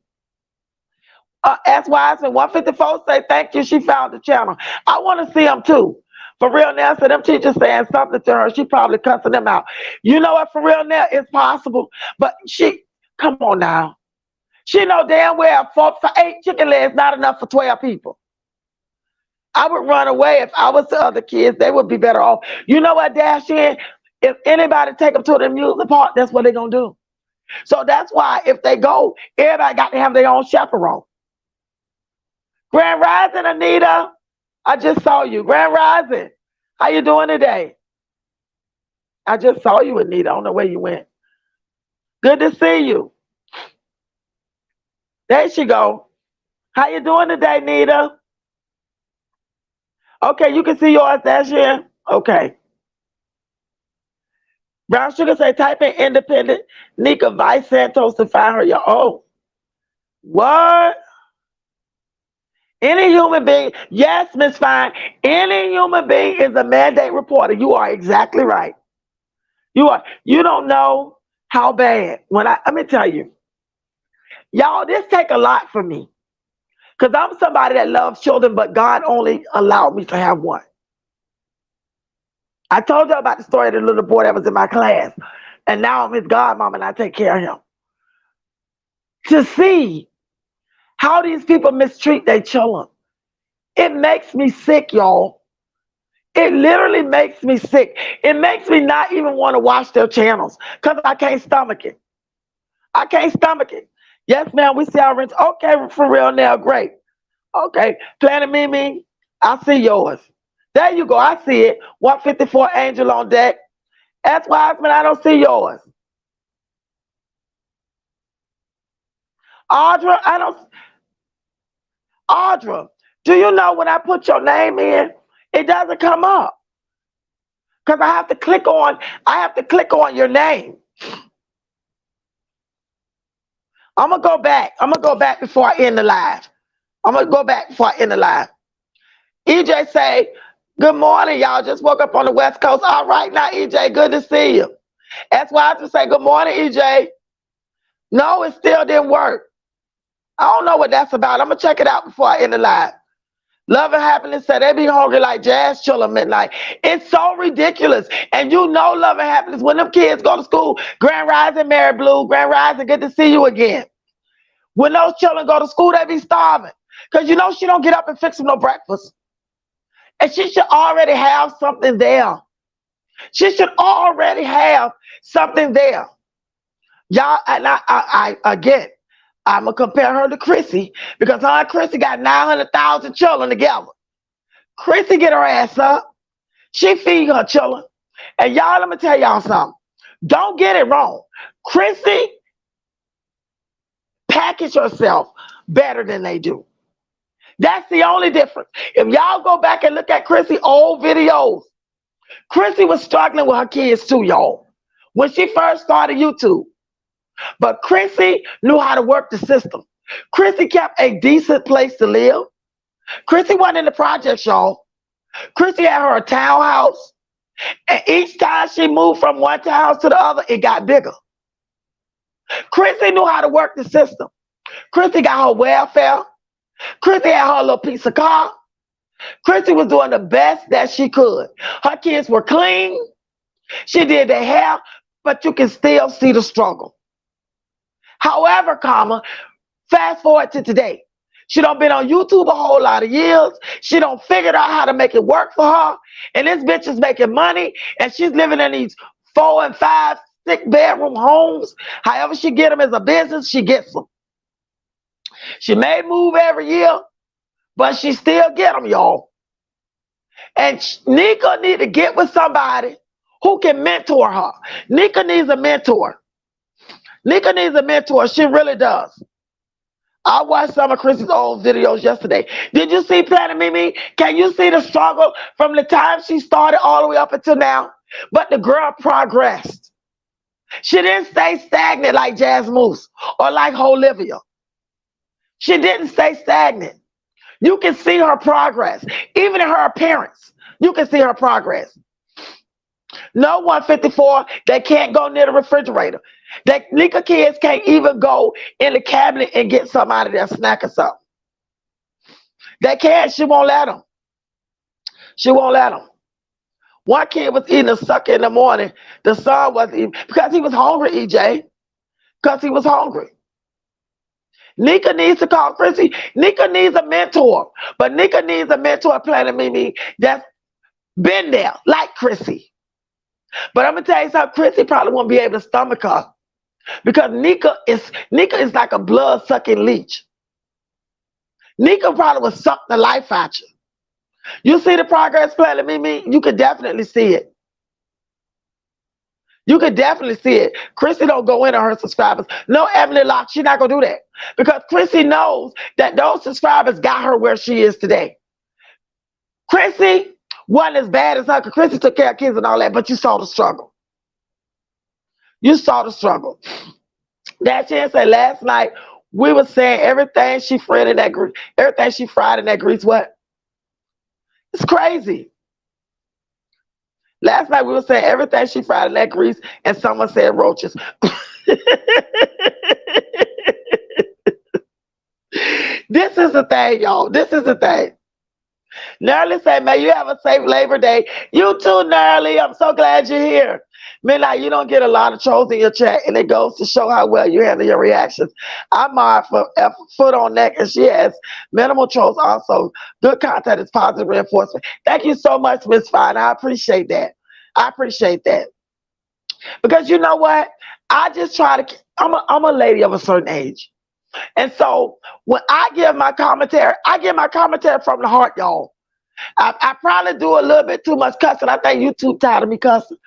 Ask Wiseman 154 say thank you. She found the channel. I want to see them too. For real now, so them teachers saying something to her, she probably cussing them out. You know what, for real now, it's possible. But come on now. She know damn well 8 chicken legs not enough for 12 people. I would run away if I was the other kids. They would be better off. You know what, Dash in? If anybody take them to the amusement park, that's what they're going to do. So that's why if they go, everybody got to have their own chaperone. Grand Rising, Anita. I just saw you. Grand Rising. How you doing today? I just saw you, Anita. I don't know where you went. Good to see you. There she go. How you doing today, Nita? Okay, you can see yours, that's here. Okay. Brown Sugar say type in independent Nika Vice Santos to find her your own. What? Any human being, yes, Miss Fine, any human being is a mandate reporter. You are exactly right. You don't know how bad. Let me tell you, y'all, this take a lot for me. Because I'm somebody that loves children, but God only allowed me to have one. I told you about the story of the little boy that was in my class. And now I'm his godmom and I take care of him. To see how these people mistreat their children, it makes me sick, y'all. It literally makes me sick. It makes me not even want to watch their channels because I can't stomach it. I can't stomach it. Yes, ma'am, we see our rent. Okay, for real now, great. Okay, Planet Mimi, I see yours. There you go, I see it. 154 Angel on deck. That's Wiseman, I don't see yours. Audra, Audra, do you know when I put your name in, it doesn't come up? Because I have to click on your name. I'm gonna go back before I end the live. EJ say, good morning, y'all. Just woke up on the West Coast. All right now, EJ, good to see you. That's why I have to say good morning, EJ. No, it still didn't work. I don't know what that's about. I'm gonna check it out before I end the live. Love and Happiness said they be hungry like jazz children midnight. It's so ridiculous. And you know Love and Happiness, when them kids go to school, Grand Rising, Mary Blue, Grand Rising, good to see you again. When those children go to school, they be starving. Because you know she don't get up and fix them no breakfast. And she should already have something there. She should already have something there. Y'all, and I again, I'm going to compare her to Chrissy because her and Chrissy got 900,000 children together. Chrissy get her ass up. She feed her children. And y'all, let me tell y'all something. Don't get it wrong. Chrissy package herself better than they do. That's the only difference. If y'all go back and look at Chrissy's old videos, Chrissy was struggling with her kids too, y'all, when she first started YouTube. But Chrissy knew how to work the system. Chrissy kept a decent place to live. Chrissy wasn't in the projects, y'all. Chrissy had her a townhouse. And each time she moved from one townhouse to the other, it got bigger. Chrissy knew how to work the system. Chrissy got her welfare. Chrissy had her little piece of car. Chrissy was doing the best that she could. Her kids were clean. She did their hair, but you can still see the struggle. However, fast forward to today. She done been on YouTube a whole lot of years. She done figured out how to make it work for her. And this bitch is making money. And she's living in these 4 and 5, 6 bedroom homes. However she get them as a business, she gets them. She may move every year, but she still get them, y'all. And Nika need to get with somebody who can mentor her. Nika needs a mentor. Nika needs a mentor. She really does. I watched some of Chrissy's old videos yesterday. Did you see Planet Mimi? Can you see the struggle from the time she started all the way up until now? But the girl progressed. She didn't stay stagnant like Jazz Moose or like Olivia. She didn't stay stagnant. You can see her progress. Even in her appearance, you can see her progress. No 154, they can't go near the refrigerator. That Nika kids can't even go in the cabinet and get something out of their snack or something. They can't. She won't let them. She won't let them. One kid was eating a sucker in the morning. The son wasn't eating because he was hungry, EJ. Because he was hungry. Nika needs to call Chrissy. Nika needs a mentor. But Nika needs a mentor, Planet Mimi, that's been there, like Chrissy. But I'm going to tell you something, Chrissy probably won't be able to stomach her. Because Nika is like a blood-sucking leech. Nika probably will suck the life out you. You see the progress, Planet Mimi? You could definitely see it. You could definitely see it. Chrissy don't go into her subscribers. No, Emily Locke, she's not going to do that. Because Chrissy knows that those subscribers got her where she is today. Chrissy wasn't as bad as her, because Chrissy took care of kids and all that, but you saw the struggle. You saw the struggle. That chance said last night, we were saying everything she fried in that grease. Everything she fried in that grease, what? It's crazy. Last night we were saying everything she fried in that grease, and someone said roaches. This is the thing, y'all. This is the thing. Nerly said, may you have a safe Labor Day. You too, Nerly. I'm so glad you're here. Midnight, you don't get a lot of trolls in your chat, and it goes to show how well you handle your reactions. I'm Mara for foot on neck, and she has minimal trolls also. Good content is positive reinforcement. Thank you so much, Miss Fine. I appreciate that. I appreciate that. Because you know what? I just try to, I'm a lady of a certain age. And so when I give my commentary from the heart, y'all. I probably do a little bit too much cussing. I think YouTube tired of me cussing.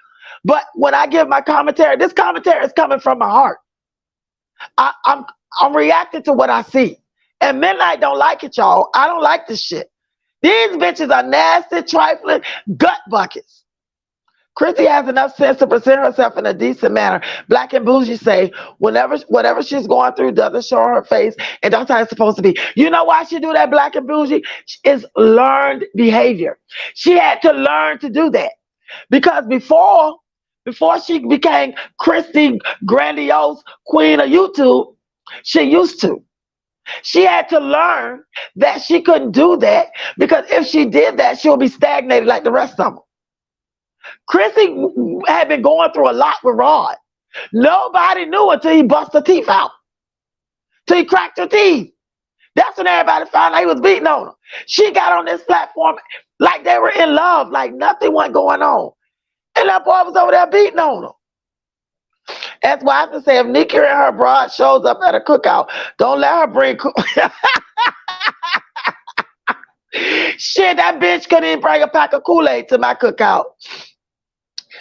But when I give my commentary, this commentary is coming from my heart. I'm reacting to what I see. And Midnight don't like it, y'all. I don't like this shit. These bitches are nasty, trifling gut buckets. Chrissy has enough sense to present herself in a decent manner. Black and Bougie say, whatever she's going through doesn't show her face, and that's how it's supposed to be. You know why she do that, Black and Bougie? It's learned behavior. She had to learn to do that. Because before she became Chrissy Grandiose Queen of YouTube, she used to. She had to learn that she couldn't do that, because if she did that, she'll be stagnated like the rest of them. Chrissy had been going through a lot with Rod. Nobody knew until he bust her teeth out. Till he cracked her teeth. That's when everybody found out he was beating on her. She got on this platform like they were in love, like nothing was going on. And that boy was over there beating on her. That's why I have to say, if Nika and her broad shows up at a cookout, don't let her bring shit, that bitch couldn't even bring a pack of Kool-Aid to my cookout.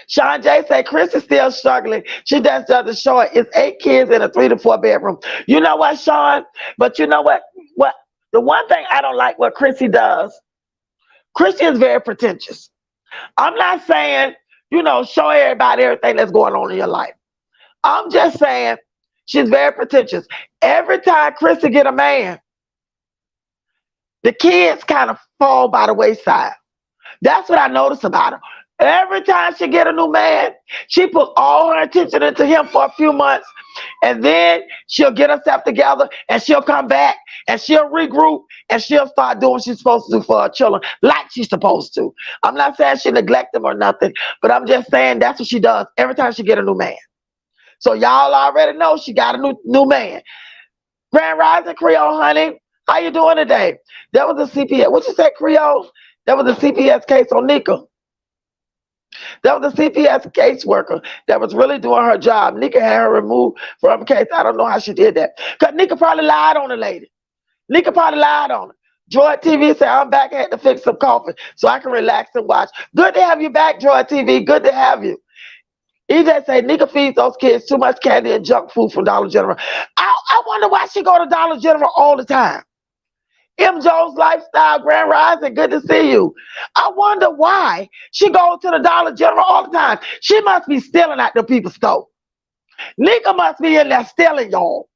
Sean J said, Chris is still struggling. She just doesn't show it. It's 8 kids in a 3 to 4 bedroom. You know what, Sean? But you know what? The one thing I don't like what Chrissy does, Chrissy is very pretentious. I'm not saying, show everybody everything that's going on in your life. I'm just saying she's very pretentious. Every time Chrissy get a man, the kids kind of fall by the wayside. That's what I notice about her. Every time she get a new man, she puts all her attention into him for a few months, and then she'll get herself together, and she'll come back, and she'll regroup, and she'll start doing what she's supposed to do for her children, like she's supposed to. I'm not saying she neglect them or nothing, but I'm just saying that's what she does every time she get a new man. So y'all already know she got a new man. Grand Rising Creole, honey. How you doing today? That was a CPS. What you say, Creole? That was a CPS case on Nika. That was a CPS caseworker that was really doing her job. Nika had her removed from the case. I don't know how she did that. Because Nika probably lied on the lady. Nika probably lied on her. Droid TV said, I'm back. I had to fix some coffee so I can relax and watch. Good to have you back, Droid TV. Good to have you. EJ said, Nika feeds those kids too much candy and junk food from Dollar General. I wonder why she go to Dollar General all the time. M. Jones Lifestyle, Grand Rising, good to see you. I wonder why she goes to the Dollar General all the time. She must be stealing at the people's store. Nika must be in there stealing, y'all.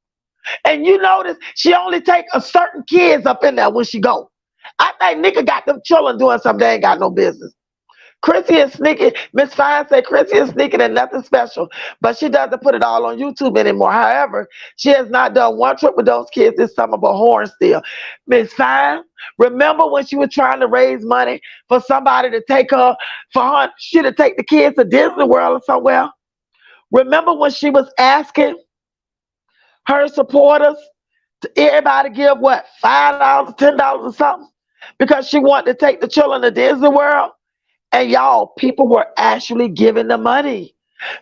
And you notice she only take a certain kids up in there when she go. I think Nika got them children doing something they ain't got no business. Chrissy is sneaking. Miss Fine said Chrissy is sneaking and nothing special, but she doesn't put it all on YouTube anymore. However, she has not done one trip with those kids this summer but horn still. Miss Fine, remember when she was trying to raise money for somebody to take her, she to take the kids to Disney World or somewhere? Remember when she was asking her supporters to everybody give what, $5, $10 or something? Because she wanted to take the children to Disney World? And y'all, people were actually giving the money.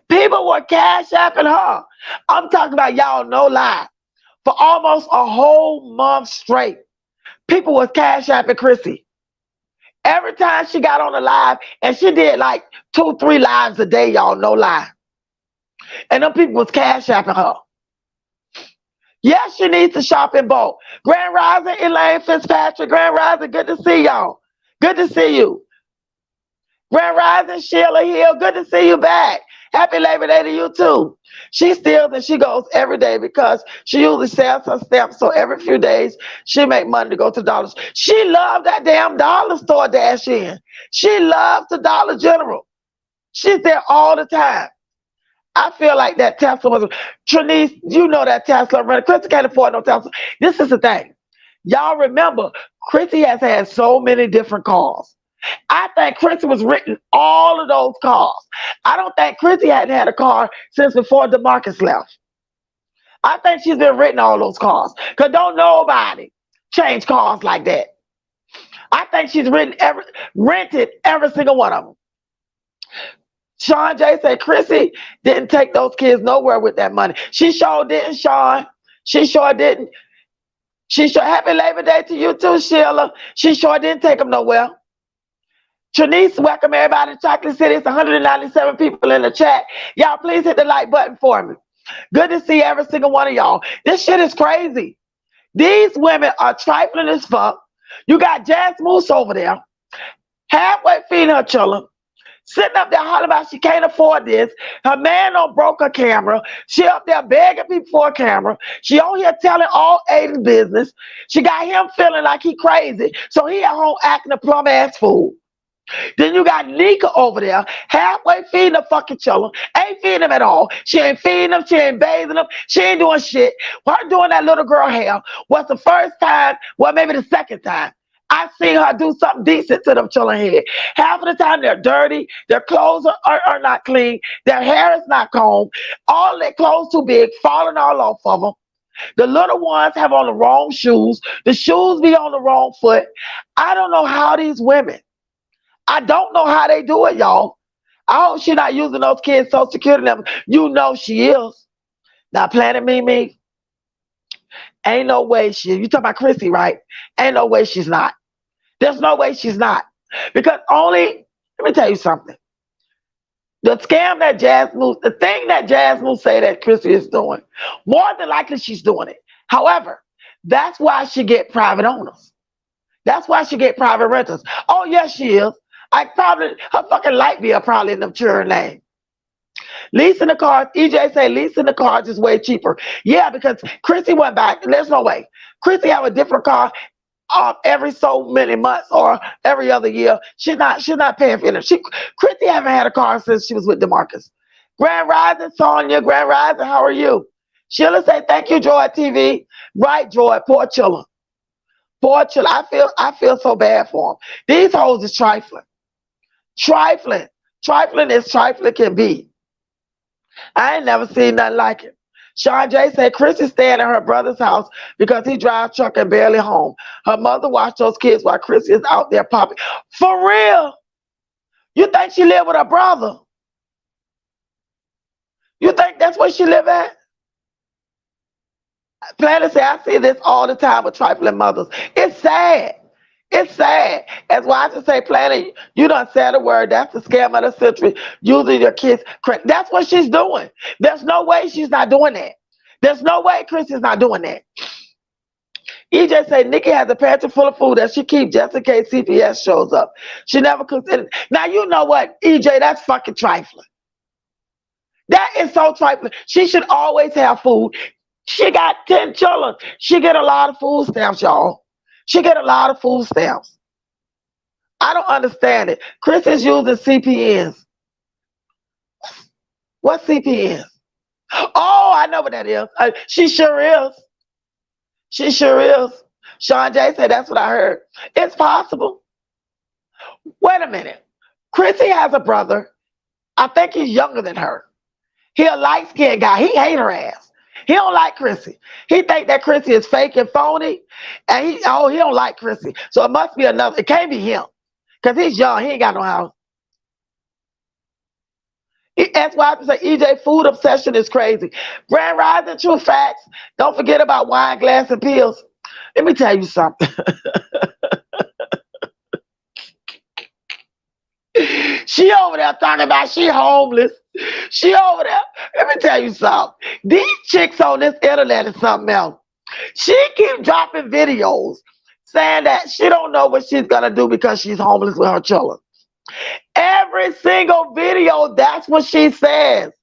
People were cash apping her. I'm talking about, y'all, no lie. For almost a whole month straight, people was cash apping Chrissy. Every time she got on a live, and she did like 2, 3 lives a day, y'all, no lie. And them people was cash apping her. Yes, she needs to shop in bulk. Grand Rising, Elaine Fitzpatrick. Grand Rising, good to see y'all. Good to see you. Grand Rising, Sheila Hill, good to see you back. Happy Labor Day to you too. She steals and she goes every day because she usually sells her stamps. So every few days she make money to go to Dollars. She loved that damn dollar store dash in. She loves the Dollar General. She's there all the time. I feel like that Tesla was, Trinice, you know that Tesla running. Chrissy can't afford no Tesla. This is the thing. Y'all remember, Chrissy has had so many different cars. I think Chrissy was written all of those cars. I don't think Chrissy hadn't had a car since before DeMarcus left. I think she's been written all those cars. Because don't nobody change cars like that. I think she's rented every single one of them. Sean J said Chrissy didn't take those kids nowhere with that money. She sure didn't, Sean. She sure didn't. Happy Labor Day to you too, Sheila. She sure didn't take them nowhere. Trinice, welcome everybody to Chocolate City. It's 197 people in the chat. Y'all, please hit the like button for me. Good to see every single one of y'all. This shit is crazy. These women are trifling as fuck. You got Jazz Moose over there, halfway feeding her children, sitting up there hollering about she can't afford this. Her man done broke her camera. She up there begging people for a camera. She on here telling all Aiden's business. She got him feeling like he crazy, so he at home acting a plum ass fool. Then you got Nika over there, halfway feeding the fucking children. Ain't feeding them at all. She ain't feeding them. She ain't bathing them. She ain't doing shit. Her doing that little girl hair was the first time, well, maybe the second time, I seen her do something decent to them children head. Half of the time they're dirty. Their clothes are not clean. Their hair is not combed. All their clothes too big, falling all off of them. The little ones have on the wrong shoes. The shoes be on the wrong foot. I don't know how these women, I don't know how they do it, y'all. I hope she's not using those kids' Social Security numbers. You know she is. Now, Planet Mimi, ain't no way you talking about Chrissy, right? Ain't no way she's not. There's no way she's not. Because let me tell you something. The scam that Jazz Moose, the thing that Jazz Moose say that Chrissy is doing, more than likely she's doing it. However, that's why she get private owners. That's why she get private renters. Oh, yes, she is. Her fucking light bill probably in the children's name. Leasing the car, EJ say leasing the car is way cheaper. Yeah, because Chrissy went back. There's no way. Chrissy have a different car every so many months or every other year. She's not paying for it. Chrissy haven't had a car since she was with DeMarcus. Grand Rising, Sonia. Grand Rising, how are you? Sheila say thank you, Joy TV. Right, Joy. Poor children. Poor children. I feel so bad for them. These hoes is trifling. Trifling. Trifling as trifling can be. I ain't never seen nothing like it. Sean J said Chrissy's staying at her brother's house because he drives truck and barely home. Her mother watched those kids while Chrissy is out there popping. For real? You think she live with her brother? You think that's where she live at? Planet say I see this all the time with trifling mothers. It's sad. It's sad. As why I just say, Planet, you done said a word. That's the scam of the century. Using your kids. That's what she's doing. There's no way she's not doing that. There's no way Chrissy's not doing that. EJ said Nikki has a pantry full of food that she keeps just in case CPS shows up. She never cooks it. Now, you know what, EJ, that's fucking trifling. That is so trifling. She should always have food. She got 10 children. She get a lot of food stamps, y'all. She get a lot of food stamps. I don't understand it. Chris is using CPNs. What CPNs? Oh, I know what that is. She sure is. She sure is. Sean J said that's what I heard. It's possible. Wait a minute. Chrissy has a brother. I think he's younger than her. He a light-skinned guy. He hate her ass. He don't like Chrissy. He think that Chrissy is fake and phony. And he don't like Chrissy. So it must be another. It can't be him. Because he's young. He ain't got no house. That's why I say EJ food obsession is crazy. Grand Rising, true facts. Don't forget about wine, glass, and pills. Let me tell you something. She over there talking about she homeless. She over there. Let me tell you something. These chicks on this internet is something else. She keep dropping videos saying that she don't know what she's gonna do because she's homeless with her children. Every single video, that's what she says.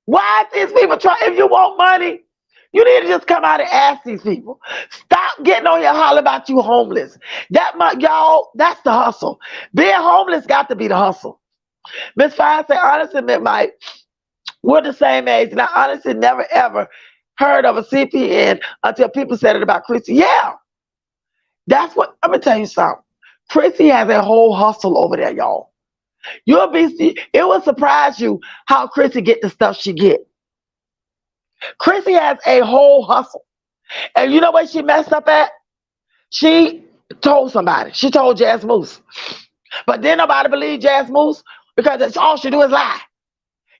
Why these people try? If you want money, you need to just come out and ask these people. Stop getting on here holler about you homeless. Y'all, that's the hustle. Being homeless got to be the hustle. Miss Fine said, honestly, Mike, we're the same age, and I honestly never ever heard of a CPN until people said it about Chrissy. Yeah, that's what. I'm gonna tell you something. Chrissy has a whole hustle over there, y'all. It will surprise you how Chrissy get the stuff she get. Chrissy has a whole hustle. And you know what she messed up at? She told somebody. She told Jazz Moose. But then nobody believed Jazz Moose because that's all she do is lie.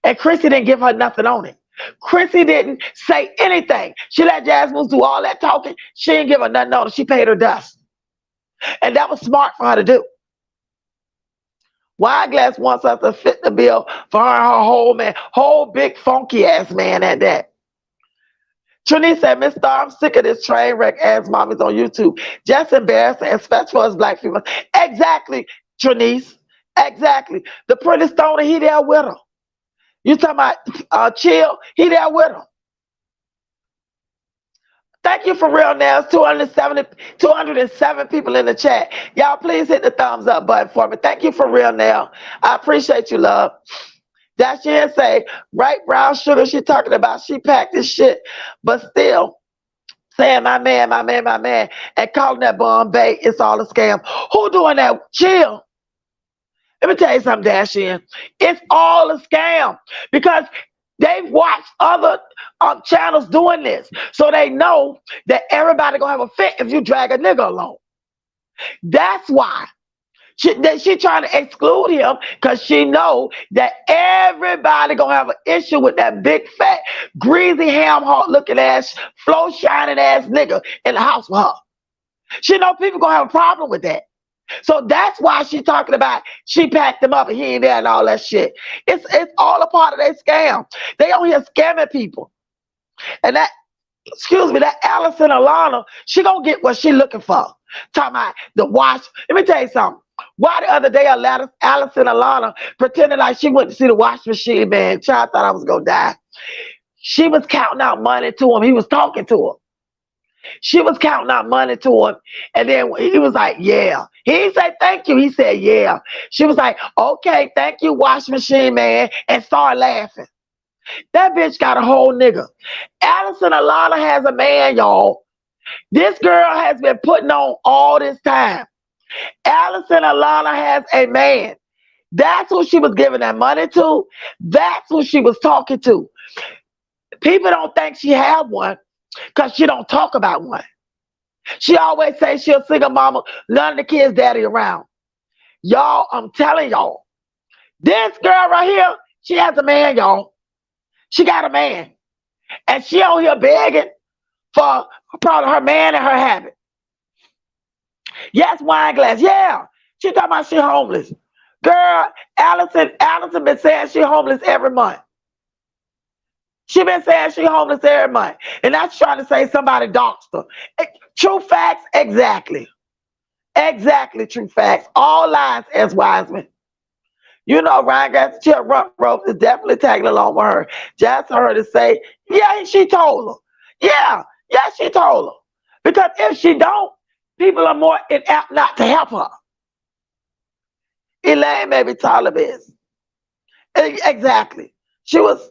And Chrissy didn't give her nothing on it. Chrissy didn't say anything. She let Jazz Moose do all that talking. She didn't give her nothing on it. She paid her dust. And that was smart for her to do. Wineglass wants us to fit the bill for her and her whole big funky ass man at that. Trini said, Miss Star, I'm sick of this train wreck ass mommies on YouTube. Just embarrassing, especially for us black females. Exactly, Trinice. Exactly. The pretty stoner, he there with her. You talking about Chill, he there with her. Thank you for real now. 207 people in the chat. Y'all please hit the thumbs up button for me. Thank you for real now. I appreciate you, love. That she didn't say, right, brown sugar, she talking about she packed this shit, but still saying my man, and calling that Bombay, it's all a scam. Who doing that? Chill. Let me tell you something, Dashin. It's all a scam because they've watched other channels doing this. So they know that everybody gonna have a fit if you drag a nigga along. That's why. She trying to exclude him because she know that everybody gonna have an issue with that big fat greasy ham heart looking ass flow shining ass nigga in the house with her. She know people gonna have a problem with that. So that's why she talking about she packed him up and he ain't there and all that shit. It's all a part of their scam. They on here scamming people. And that, excuse me, that Allison Alana, she gonna get what she looking for. Talking about the wash. Let me tell you something. Why the other day Allison Alana pretended like she went to see the wash machine, man. Child thought I was gonna die. She was counting out money to him. He was talking to her. She was counting out money to him. And then he was like, yeah. He didn't say thank you. He said, yeah. She was like, okay, thank you, wash machine man. And started laughing. That bitch got a whole nigga. Allison Alana has a man, y'all. This girl has been putting on all this time. Allison Alana has a man. That's who she was giving that money to. That's who she was talking to. People don't think she had one because she don't talk about one. She always say she a single mama, none of the kids' daddy around. Y'all, I'm telling y'all, this girl right here, she has a man, y'all. She got a man. And she on here begging for probably her man and her habit. Yes, Wineglass. Yeah. She talking about she homeless. Girl, Allison been saying she homeless every month. She been saying she homeless every month. And that's trying to say somebody doxed her. True facts, exactly. Exactly true facts. All lies as Wiseman. You know, Ryan got the rump rope is definitely tagging along with her. Just heard her say, yeah, she told her. Yeah, she told her. Because if she don't, people are more inapt not to help her. Elaine maybe Talib is. Exactly. She was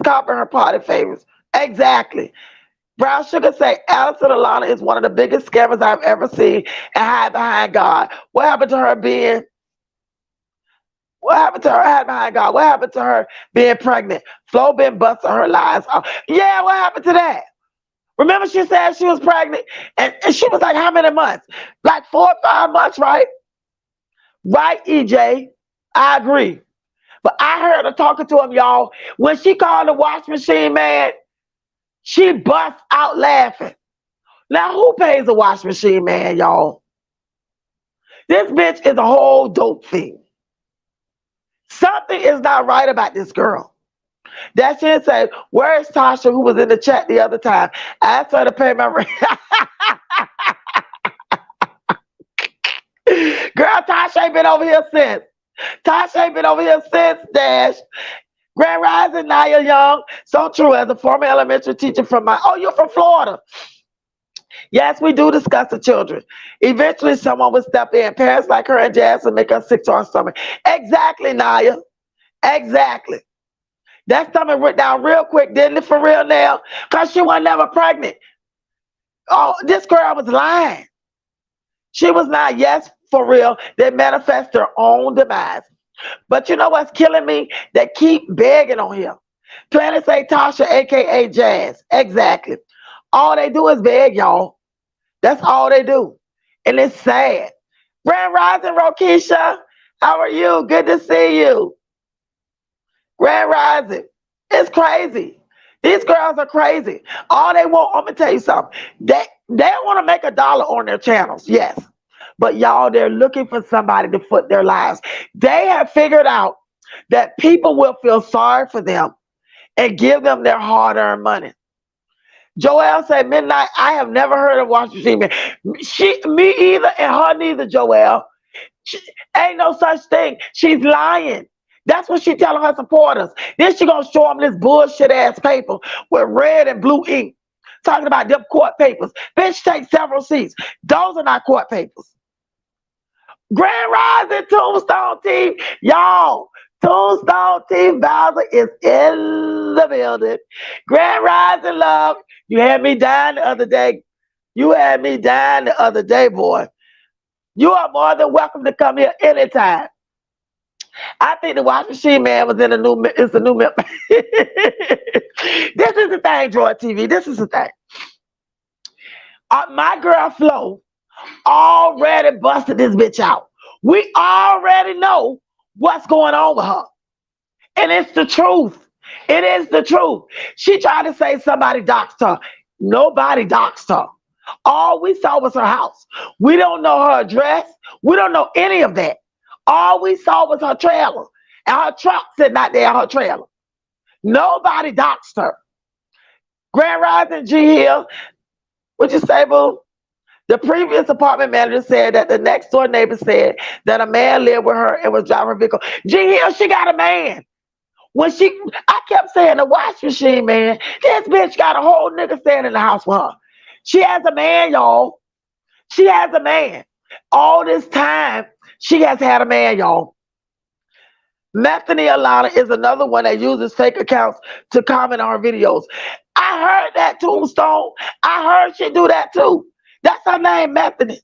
copying her party favors. Exactly. Brown Sugar say Allison Alana is one of the biggest scammers I've ever seen and hide behind God. What happened to her being? What happened to her hide behind God? What happened to her being pregnant? Flo been busting her lies. Yeah, what happened to that? Remember she said she was pregnant and she was like how many months? Like 4 or 5 months, right? Right, EJ. I agree. But I heard her talking to him, y'all. When she called the wash machine man, she bust out laughing. Now, who pays the wash machine man, y'all? This bitch is a whole dope thing. Something is not right about this girl. That shit say, where's Tasha, who was in the chat the other time? I asked her to pay my rent. Girl, Tasha ain't been over here since. Tasha ain't been over here since, Dash. Grand Rising, Naya Young. So true. As a former elementary teacher from you're from Florida. Yes, we do discuss the children. Eventually, someone will step in. Parents like her and Jazz will make her sick to our stomach. Exactly, Naya. Exactly. That stomach went down real quick, didn't it, for real now? Because she was never pregnant. Oh, this girl was lying. She was not, yes, for real. They manifest their own demise. But you know what's killing me? They keep begging on him. Planet say Tasha, a.k.a. Jazz. Exactly. All they do is beg, y'all. That's all they do. And it's sad. Grand Rising, Rokisha. How are you? Good to see you. Grand Rising. It's crazy. These girls are crazy. All they want, I'm going to tell you something. They want to make $1 on their channels. Yes. But y'all, they're looking for somebody to foot their lives. They have figured out that people will feel sorry for them and give them their hard-earned money. Joelle said, Midnight, I have never heard of Wash Machine Man. Me either, and her neither, Joelle. Ain't no such thing. She's lying. That's what she's telling her supporters. Then she gonna show them this bullshit-ass paper with red and blue ink, talking about them court papers. Bitch, take several seats. Those are not court papers. Grand Rising, Tombstone team. Y'all, Tombstone team Bowser is in the building. Grand Rising, love. You had me dying the other day. You had me dying the other day, boy. You are more than welcome to come here anytime. I think the Wash Machine Man was in it's a new member. This is the thing, Droid TV. This is the thing. My girl Flo already busted this bitch out. We already know what's going on with her. And it's the truth. It is the truth. She tried to say somebody doxed her. Nobody doxed her. All we saw was her house. We don't know her address. We don't know any of that. All we saw was her trailer. And her truck sitting out there in her trailer. Nobody doxed her. Grand Rising G Hill. What'd you say, boo? The previous apartment manager said that the next door neighbor said that a man lived with her and was driving her vehicle. G Hill, she got a man. I kept saying the wash machine, man. This bitch got a whole nigga staying in the house with her. She has a man, y'all. She has a man. All this time, she has had a man, y'all. Bethany Alana is another one that uses fake accounts to comment on her videos. I heard that, Tombstone. I heard she do that too. That's her name, Bethany.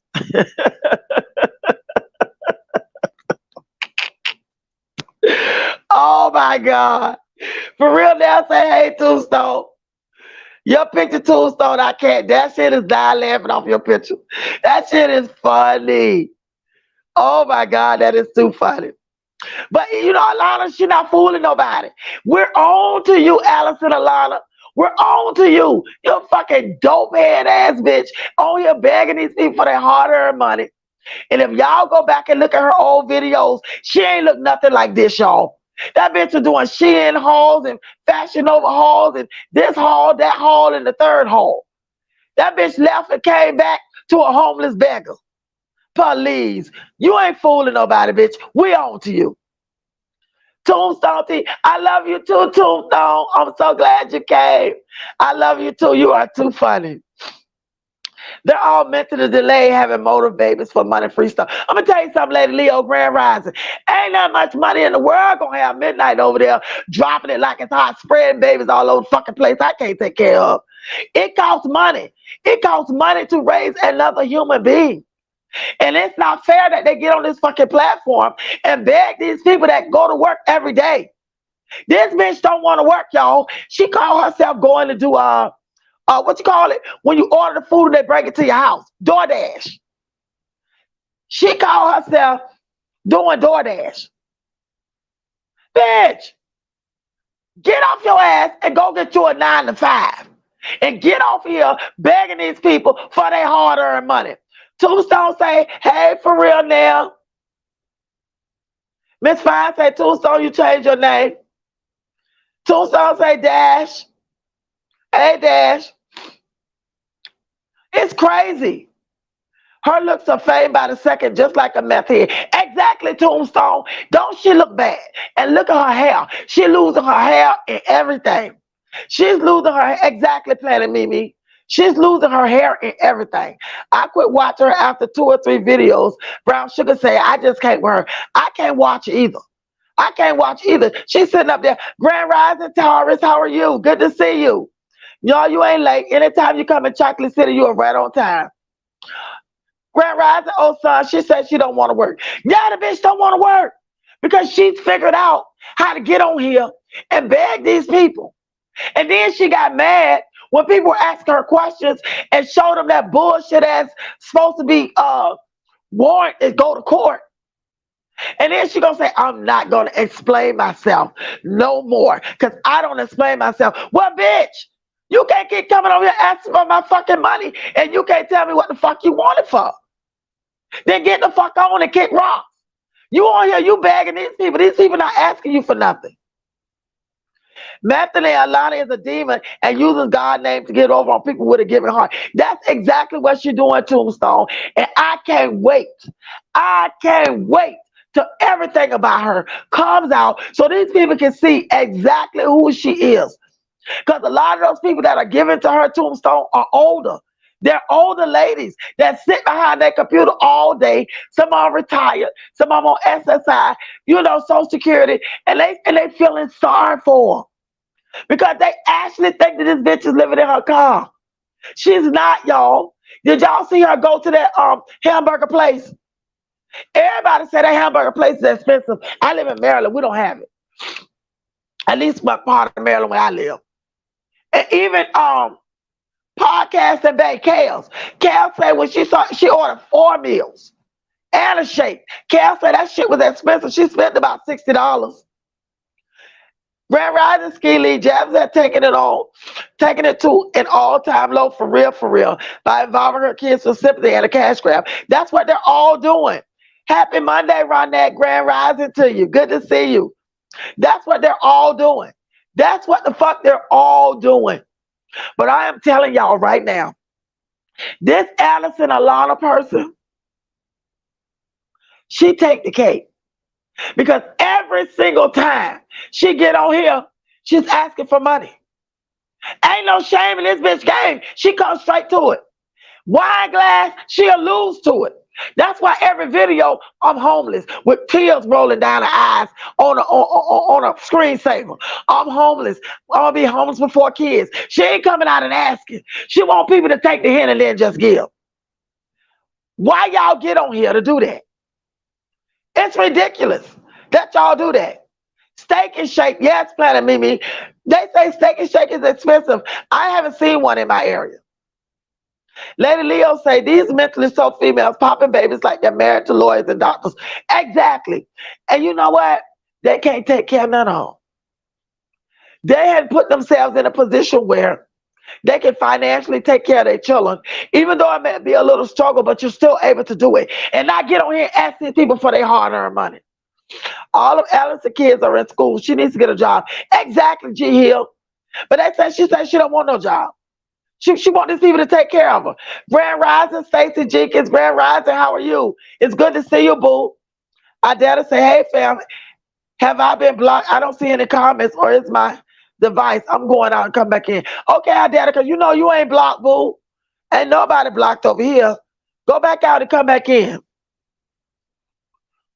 Oh my God. For real now, say hey, Tombstone. Your picture, Tombstone, I can't. That shit is dying laughing off your picture. That shit is funny. Oh my God, that is too funny. But you know, Alana, she not fooling nobody. We're on to you, Allison Alana. We're on to you. You fucking dope head ass bitch on here begging these people for their hard-earned money. And if y'all go back and look at her old videos, she ain't look nothing like this, y'all. That bitch was doing Shein hauls and Fashion Nova hauls and this haul, that haul, and the third haul. That bitch left and came back to a homeless beggar. Please, you ain't fooling nobody, bitch. We on to you. Tombstone T, I love you too, Tombstone. I'm so glad you came. I love you too. You are too funny. They're all mentally delayed, having motive babies for money-free stuff. I'm gonna tell you something, Lady Leo, Grand Rising. Ain't that much money in the world gonna have midnight over there dropping it like it's hot, spreading babies all over the fucking place I can't take care of. It costs money. It costs money to raise another human being. And it's not fair that they get on this fucking platform and beg these people that go to work every day. This bitch don't want to work, y'all. She called herself going to do what you call it when you order the food and they bring it to your house, DoorDash. She called herself doing DoorDash. Bitch, get off your ass and go get you a 9 to 5 and get off here begging these people for their hard-earned money. Tombstone say, hey, for real now. Miss Fine say, Tombstone, you change your name. Tombstone say, Dash. Hey, Dash. It's crazy. Her looks are fading by the second, just like a meth head. Exactly, Tombstone. Don't she look bad? And look at her hair. She losing her hair and everything. She's losing her hair. Exactly, Planet Mimi. She's losing her hair and everything. I quit watching her after 2 or 3 videos. Brown Sugar say, I just can't with her. I can't watch either. I can't watch either. She's sitting up there. Grand Rising Taurus, how are you? Good to see you. Y'all, you ain't late. Anytime you come in Chocolate City, you are right on time. Grand Rising, oh son, she said she don't want to work. Yeah, the bitch don't want to work because she's figured out how to get on here and beg these people. And then she got mad when people were asking her questions and showed them that bullshit ass supposed to be warrant is go to court. And then she gonna say, I'm not gonna explain myself no more because I don't explain myself. Well, bitch, you can't keep coming over here asking for my fucking money and you can't tell me what the fuck you want it for. Then get the fuck on and kick rocks. You on here, you begging these people. These people not asking you for nothing. Methane Alana is a demon and uses God's name to get over on people with a giving heart. That's exactly what she's doing, Tombstone. And I can't wait. I can't wait till everything about her comes out so these people can see exactly who she is. Because a lot of those people that are giving to her, Tombstone, are older. They're older ladies that sit behind their computer all day. Some are retired, some are on SSI, you know, Social Security, and they feeling sorry for her. Because they actually think that this bitch is living in her car. She's not, y'all. Did y'all see her go to that hamburger place? Everybody say that hamburger place is expensive. I live in Maryland. We don't have it. At least my part of Maryland where I live. And even Podcast and Bay, Kales. Kale said when she ordered 4 meals and a shake. Kale said that shit was expensive. She spent about $60. Grand Rising Ski Lee, Jazzy had taken it to an all-time low for real, by involving her kids with sympathy and a cash grab. That's what they're all doing. Happy Monday, Ronette. Grand Rising to you. Good to see you. That's what they're all doing. That's what the fuck they're all doing. But I am telling y'all right now, this Allison Alana person, she take the cake. Because every single time she get on here, she's asking for money. Ain't no shame in this bitch game. She comes straight to it. Wine glass, she'll lose to it. That's why every video I'm homeless with tears rolling down her eyes on a screensaver. I'm homeless. I'm gonna be homeless with 4 kids. She ain't coming out and asking. She want people to take the hint and then just give. Why y'all get on here to do that? It's ridiculous that y'all do that. Steak and Shake, yes, Planet Mimi. They say Steak and Shake is expensive. I haven't seen one in my area. Lady Leo say these mentally so females popping babies like they're married to lawyers and doctors. Exactly. And you know what? They can't take care of none of them. They had put themselves in a position where they can financially take care of their children, even though it may be a little struggle, but you're still able to do it. And not get on here and ask these people for their hard-earned money. All of Allison's kids are in school. She needs to get a job. Exactly, G Hill. But she said she don't want no job. She want these people to take care of her. Grand Rising, Stacey Jenkins. Grand Rising, how are you? It's good to see you, boo. I dare to say, hey, fam, have I been blocked? I don't see any comments, or is my device? I'm going out and come back in. Okay, I dare to, because you know you ain't blocked, boo. Ain't nobody blocked over here. Go back out and come back in.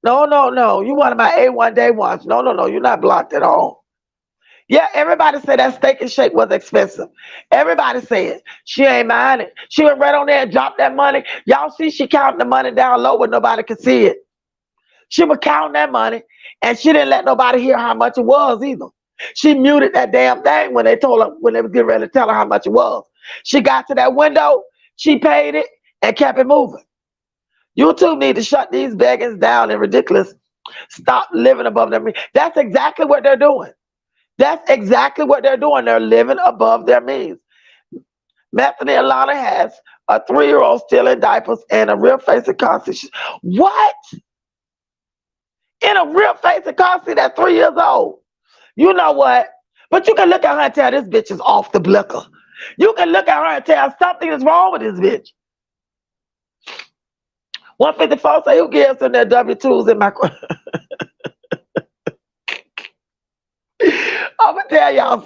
No, no, no. You one of my A1 day ones. No, no, no. You're not blocked at all. Yeah, everybody said that Steak and Shake was expensive. Everybody said she ain't mind it. She went right on there and dropped that money. Y'all see she counting the money down low where nobody could see it. She was counting that money, and she didn't let nobody hear how much it was either. She muted that damn thing when they told her, when they was getting ready to tell her how much it was. She got to that window, she paid it, and kept it moving. YouTube need to shut these beggings down and ridiculous. Stop living above their means. That's exactly what they're doing. That's exactly what they're doing. They're living above their means. Bethany Alana has a 3-year-old still in diapers and a real face of constipation. What? In a real face of constipation at 3 years old. You know what? But you can look at her and tell this bitch is off the blicker. You can look at her and tell something is wrong with this bitch. 154 say, who gives them their W-2s in my... I'm going to tell y'all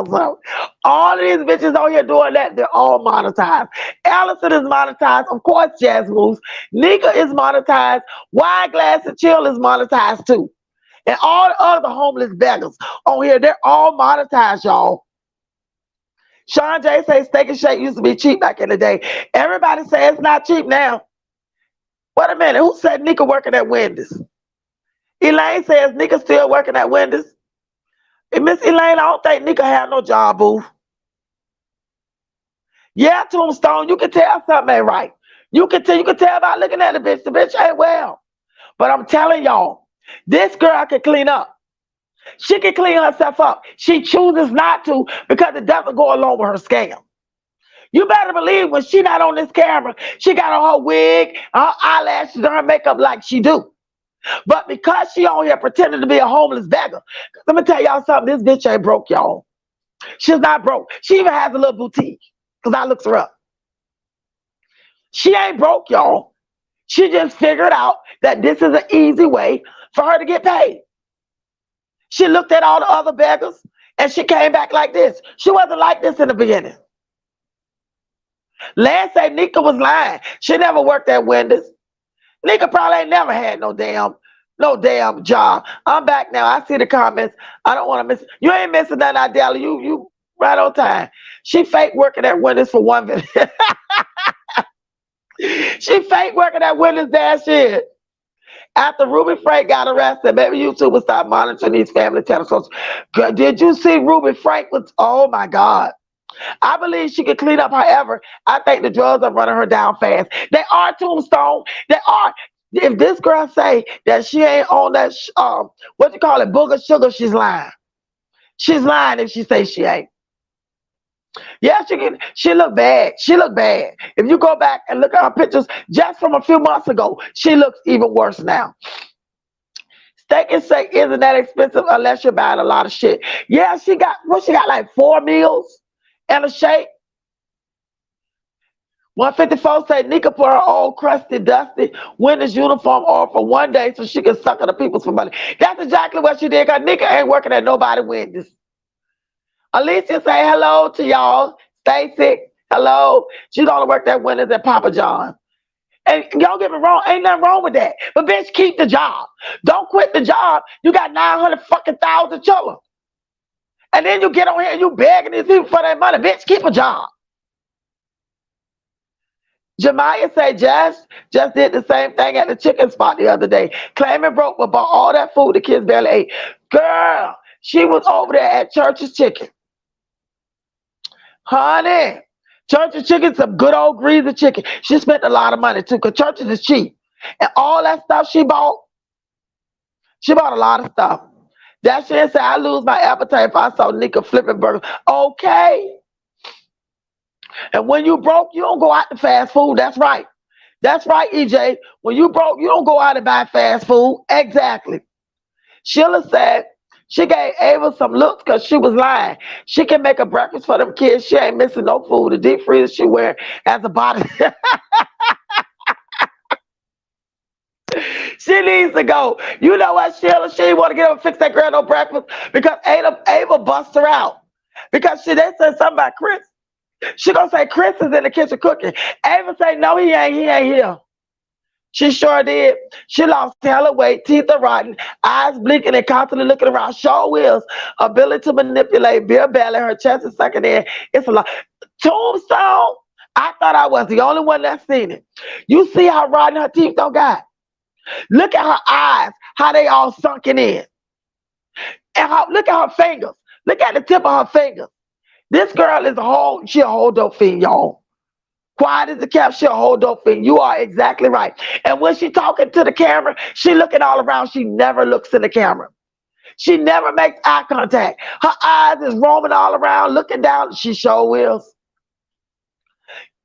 something. All of these bitches on here doing that, they're all monetized. Allison is monetized. Of course, Jazz Moves. Nika is monetized. Wine Glass and Chill is monetized too. And all the other homeless beggars on here, they're all monetized, y'all. Sean J says Steak and Shake used to be cheap back in the day. Everybody says it's not cheap now. Wait a minute. Who said Nika working at Wendy's? Elaine says Nika still working at Wendy's. And Miss Elaine, I don't think Nika have no job, boo. Yeah, Tombstone, you can tell something ain't right. You can tell by looking at the bitch. The bitch ain't well. But I'm telling y'all, this girl can clean up. She can clean herself up. She chooses not to because it doesn't go along with her scam. You better believe when she not on this camera, she got on her wig, her eyelashes, and her makeup like she do. But because she on here pretending to be a homeless beggar, let me tell y'all something, this bitch ain't broke, y'all. She's not broke. She even has a little boutique, because I looked her up. She ain't broke, y'all. She just figured out that this is an easy way for her to get paid. She looked at all the other beggars, and she came back like this. She wasn't like this in the beginning. Lance said Nika was lying. She never worked at Wendy's. Nika probably ain't never had no damn job. I'm back now. I see the comments. I don't want to miss. You ain't missing nothing, Idella. You right on time. She fake working at Wendy's for one minute. She fake working at Wendy's, that shit. After Ruby Frank got arrested, maybe YouTube will stop monitoring these family telescopes. Did you see Ruby Frank was, oh my God. I believe she can clean up. However, I think the drugs are running her down fast. They are, Tombstone. They are. If this girl say that she ain't on that, what you call it, booger sugar, she's lying. She's lying if she says she ain't. Yeah, she look bad. She look bad. If you go back and look at her pictures just from a few months ago, she looks even worse now. Steak and Shake isn't that expensive unless you're buying a lot of shit. Yeah, she got like 4 meals and a shake. 154 said Nika put her old crusty, dusty Wendy's uniform on for one day so she can suck other people's for money. That's exactly what she did, because Nika ain't working at nobody Wendy's. Alicia say hello to y'all. Stacy, hello. She's only worked at Wendy's at Papa John's. And y'all get me wrong, ain't nothing wrong with that. But bitch, keep the job. Don't quit the job. You got 900,000 children. And then you get on here and you begging these people for that money. Bitch, keep a job. Jemiah say just did the same thing at the chicken spot the other day. Claiming broke, but bought all that food the kids barely ate. Girl, she was over there at Church's Chicken. Honey, Church's Chicken, some good old greasy chicken. She spent a lot of money too, because Church's is cheap. And all that stuff she bought a lot of stuff. That shit said, I lose my appetite if I saw Nika flipping burgers. Okay. And when you broke, you don't go out to fast food. That's right. That's right, EJ. When you broke, you don't go out and buy fast food. Exactly. Sheila said she gave Ava some looks because she was lying. She can make a breakfast for them kids. She ain't missing no food. The deep freezer she wear as a body. She needs to go. You know what, Sheila? She didn't want to get up and fix that girl no breakfast because Ava bust her out. Because they said something about Chris. She gonna say Chris is in the kitchen cooking. Ava say no, he ain't here. She sure did. She lost hella weight, teeth are rotten, eyes blinking and constantly looking around. Show wheels, ability to manipulate, beer belly, her chest is sucking in. It's a lot. Tombstone, I thought I was the only one that seen it. You see how rotten her teeth don't got? Look at her eyes, how they all sunken in. And look at her fingers. Look at the tip of her fingers. This girl is she a whole dope fiend, y'all. Quiet as a cat, she a whole dope fiend. You are exactly right. And when she talking to the camera, she looking all around. She never looks in the camera. She never makes eye contact. Her eyes is roaming all around, looking down. She sure wills.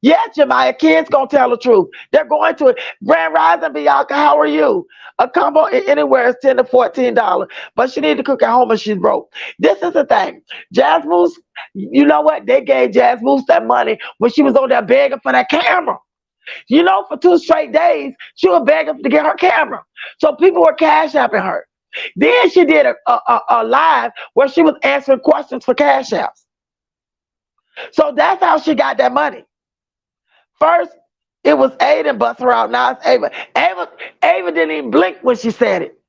Yeah, Jemiah, kids gonna tell the truth. They're going to it. Grand Rising, Bianca, how are you? A combo anywhere is $10 to $14, but she need to cook at home and she's broke. This is the thing. Jazz Moose, you know what? They gave Jazz Moose that money when she was on there begging for that camera. You know, for 2 straight days, she was begging to get her camera. So people were cash apping her. Then she did a live where she was answering questions for cash apps. So that's how she got that money. First, it was Aiden bust her out. Now it's Ava. Ava didn't even blink when she said it.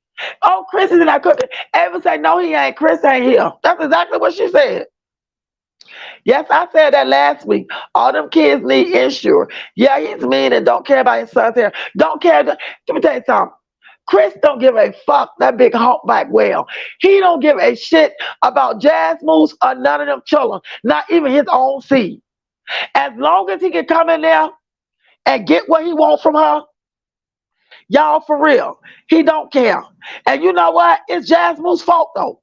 Oh, Chris is not cooking. Ava said, no, he ain't. Chris ain't here. That's exactly what she said. Yes, I said that last week. All them kids need insurance. Yeah, he's mean and don't care about his son's hair. Don't care. Let me tell you something. Chris don't give a fuck, that big humpback whale. He don't give a shit about Jazz Moose or none of them children, not even his own seed. As long as he can come in there and get what he wants from her, y'all, for real, he don't care. And you know what? It's Jazz Moose's fault, though.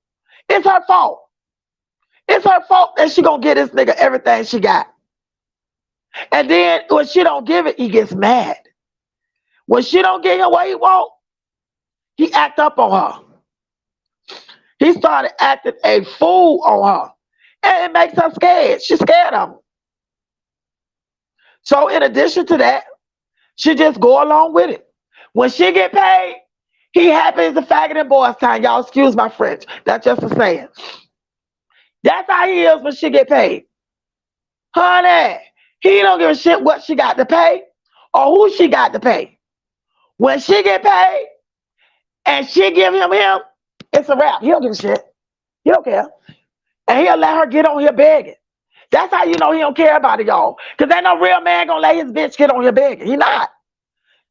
It's her fault. It's her fault that she gonna get this nigga everything she got. And then when she don't give it, he gets mad. When she don't get him what he want, he act up on her. He started acting a fool on her. And it makes her scared. She's scared of him. So in addition to that, she just go along with it. When she get paid, he happy as a faggot in boys time. Y'all excuse my French. That's just a saying. That's how he is when she get paid. Honey, he don't give a shit what she got to pay or who she got to pay. When she get paid and she give him, it's a wrap. He don't give a shit. He don't care. And he'll let her get on here begging. That's how you know he don't care about it, y'all. Because ain't no real man gonna let his bitch get on here begging. He not.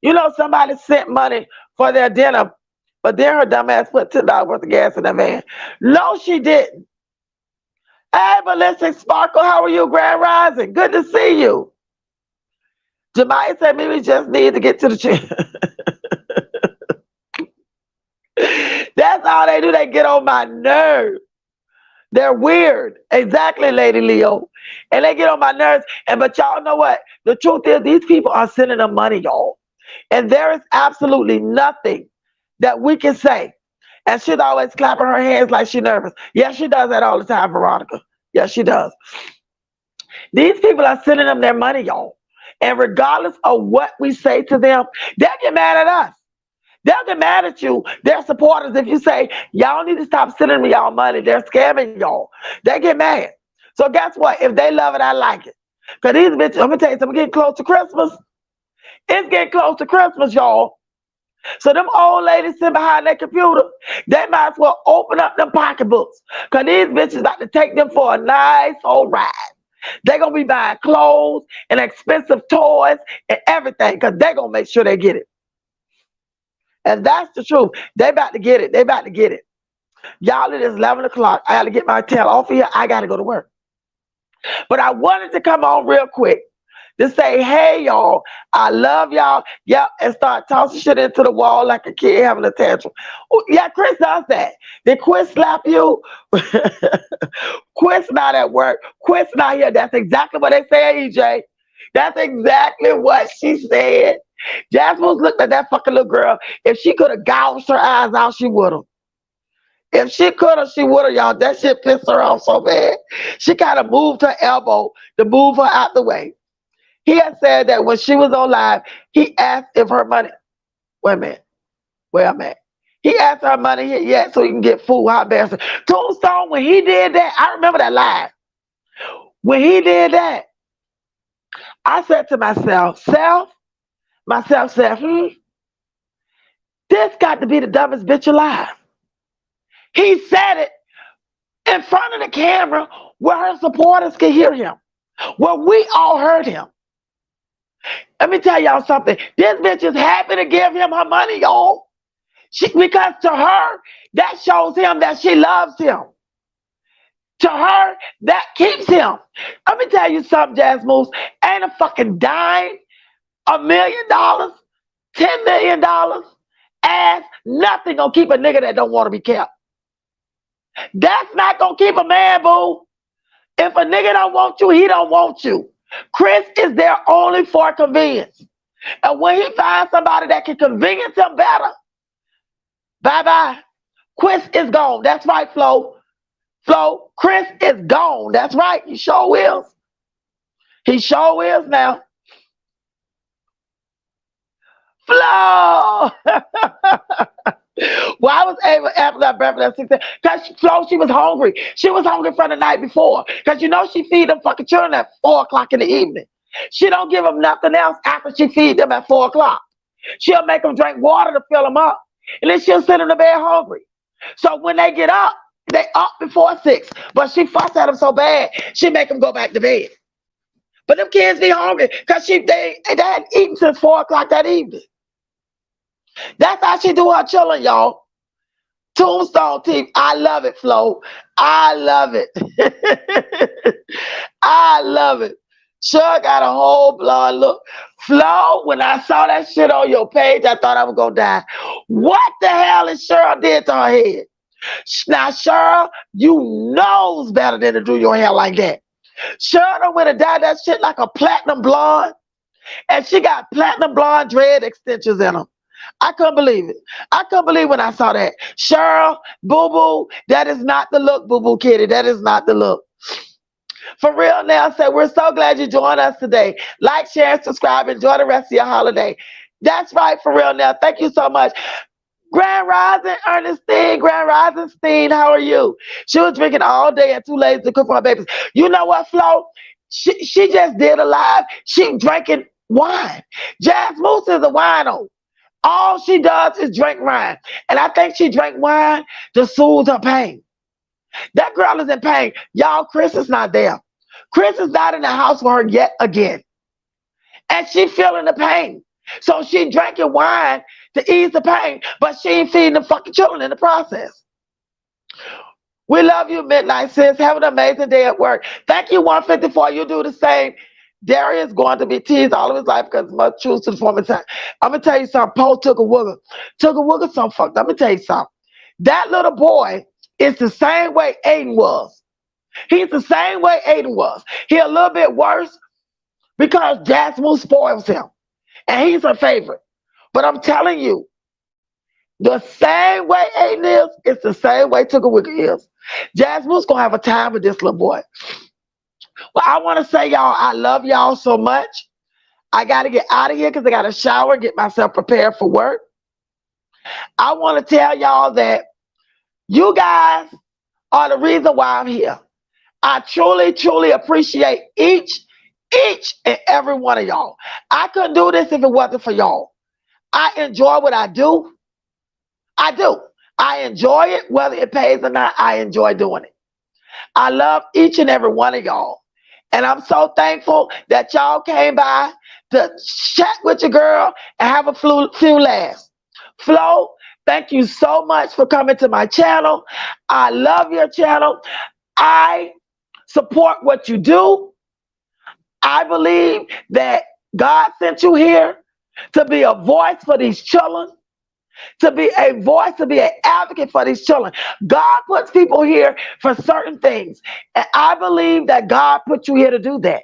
You know, somebody sent money for their dinner, but then her dumb ass put $10 worth of gas in that van. No, she didn't. Hey, Ballistic Sparkle, how are you, Grand Rising? Good to see you. Jemiah said, maybe just need to get to the gym. That's all they do. They get on my nerves. They're weird. Exactly, Lady Leo. And they get on my nerves. But y'all know what? The truth is these people are sending them money, y'all. And there is absolutely nothing that we can say. And she's always clapping her hands like she's nervous. Yes, she does that all the time, Veronica. Yes, she does. These people are sending them their money, y'all. And regardless of what we say to them, they'll get mad at us. They'll get mad at you. They're supporters. If you say, y'all need to stop sending me y'all money, they're scamming y'all. They get mad. So guess what? If they love it, I like it. Because these bitches, I'm going to tell you something, getting close to Christmas. It's getting close to Christmas, y'all. So them old ladies sitting behind their computer, they might as well open up them pocketbooks. Because these bitches about to take them for a nice old ride. They're going to be buying clothes and expensive toys and everything because they're going to make sure they get it. And that's the truth. They about to get it. They about to get it. Y'all, it is 11 o'clock. I got to get my tail off of here. I got to go to work. But I wanted to come on real quick to say, hey, y'all, I love y'all. Yep, and start tossing shit into the wall like a kid having a tantrum. Oh, yeah, Chris does that. Did Chris slap you? Chris not at work. Chris not here. That's exactly what they say, EJ. That's exactly what she said. Jasmine looked at that fucking little girl. If she could have gouged her eyes out, she would have. If she could have, she would have, y'all. That shit pissed her off so bad. She kind of moved her elbow to move her out the way. He had said that when she was on live, he asked if her money, wait a minute, where I'm at. He asked her money hit yet so he can get food. How embarrassing. Tombstone, when he did that, I remember that live. When he did that, I said to myself, myself said, this got to be the dumbest bitch alive. He said it in front of the camera where her supporters could hear him. Well, we all heard him. Let me tell y'all something. This bitch is happy to give him her money, y'all. Because to her, that shows him that she loves him. To her, that keeps him. Let me tell you something, Jazz Moose. Ain't a fucking dime, $1 million, $10 million, ass, nothing gonna keep a nigga that don't want to be kept. That's not gonna keep a man, boo. If a nigga don't want you, he don't want you. Chris is there only for convenience. And when he finds somebody that can convenience him better, bye-bye. Chris is gone. That's right, Flo. Flo, Chris is gone. That's right. He sure is. He sure is now. Flo! Well, I was able after that breakfast at 6 because Flo, she was hungry. She was hungry from the night before. Because you know she feed them fucking children at 4 o'clock in the evening. She don't give them nothing else after she feed them at 4 o'clock. She'll make them drink water to fill them up. And then she'll sit in the bed hungry. So when they get up, they up before 6. But she fuss at them so bad, she make them go back to bed. But them kids be hungry because they hadn't eaten since 4 o'clock that evening. That's how she do her children, y'all. Tombstone teeth. I love it, Flo. I love it. I love it. Sure got a whole blonde look. Flo, when I saw that shit on your page, I thought I was going to die. What the hell is Cheryl did to her head? Now, Cheryl, you knows better than to do your hair like that. Cheryl done went and dyed that shit like a platinum blonde. And she got platinum blonde dread extensions in them. I couldn't believe it. I couldn't believe when I saw that. Cheryl, boo-boo, that is not the look, boo-boo kitty. That is not the look. For real now, say we're so glad you joined us today. Like, share, and subscribe. Enjoy the rest of your holiday. That's right, for real now. Thank you so much. Grand Rising Ernestine, Grand Rising Steen, how are you? She was drinking all day and too lazy to cook for her babies. You know what, Flo? She just did a live. She drinking wine. Jazz Moose is a wino. All she does is drink wine. And I think she drank wine to soothe her pain. That girl is in pain. Y'all, Chris is not there. Chris is not in the house with her yet again. And she feeling the pain. So she drinking wine to ease the pain, but she ain't feeding the fucking children in the process. We love you, Midnight Sis. Have an amazing day at work. Thank you, 154. You do the same. Darius is going to be teased all of his life because much truth to the former time. I'm going to tell you something. Paul took a wooger. Took a wooger so fucked. Let me tell you something. That little boy is the same way Aiden was. He's the same way Aiden was. He a little bit worse because Jasmine spoils him. And he's her favorite. But I'm telling you, the same way Aiden is, it's the same way Took a Wigger is. Jasmine's going to have a time with this little boy. Well, I want to say, y'all, I love y'all so much. I got to get out of here because I got to shower, get myself prepared for work. I want to tell y'all that you guys are the reason why I'm here. I truly, truly appreciate each and every one of y'all. I couldn't do this if it wasn't for y'all. I enjoy what I do. I do. I enjoy it, whether it pays or not. I enjoy doing it. I love each and every one of y'all. And I'm so thankful that y'all came by to chat with your girl and have a few laughs. Flo, thank you so much for coming to my channel. I love your channel. I support what you do. I believe that God sent you here to be a voice for these children, to be a voice, to be an advocate for these children. God puts people here for certain things. And I believe that God put you here to do that.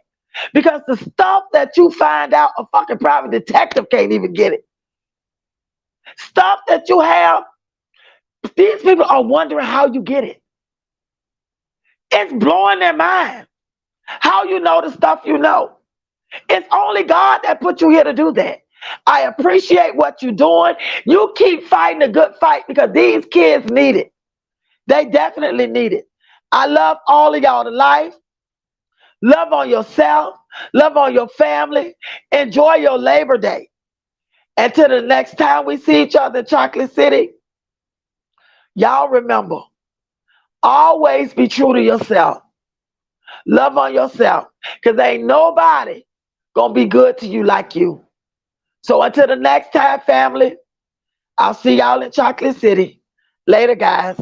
Because the stuff that you find out, a fucking private detective can't even get it. Stuff that you have, these people are wondering how you get it. It's blowing their mind. How you know the stuff you know. It's only God that put you here to do that. I appreciate what you're doing. You keep fighting a good fight because these kids need it. They definitely need it. I love all of y'all to life. Love on yourself. Love on your family. Enjoy your Labor Day. Until the next time we see each other in Chocolate City, y'all remember, always be true to yourself. Love on yourself, because ain't nobody gonna be good to you like you. So until the next time, family, I'll see y'all in Chocolate City. Later, guys.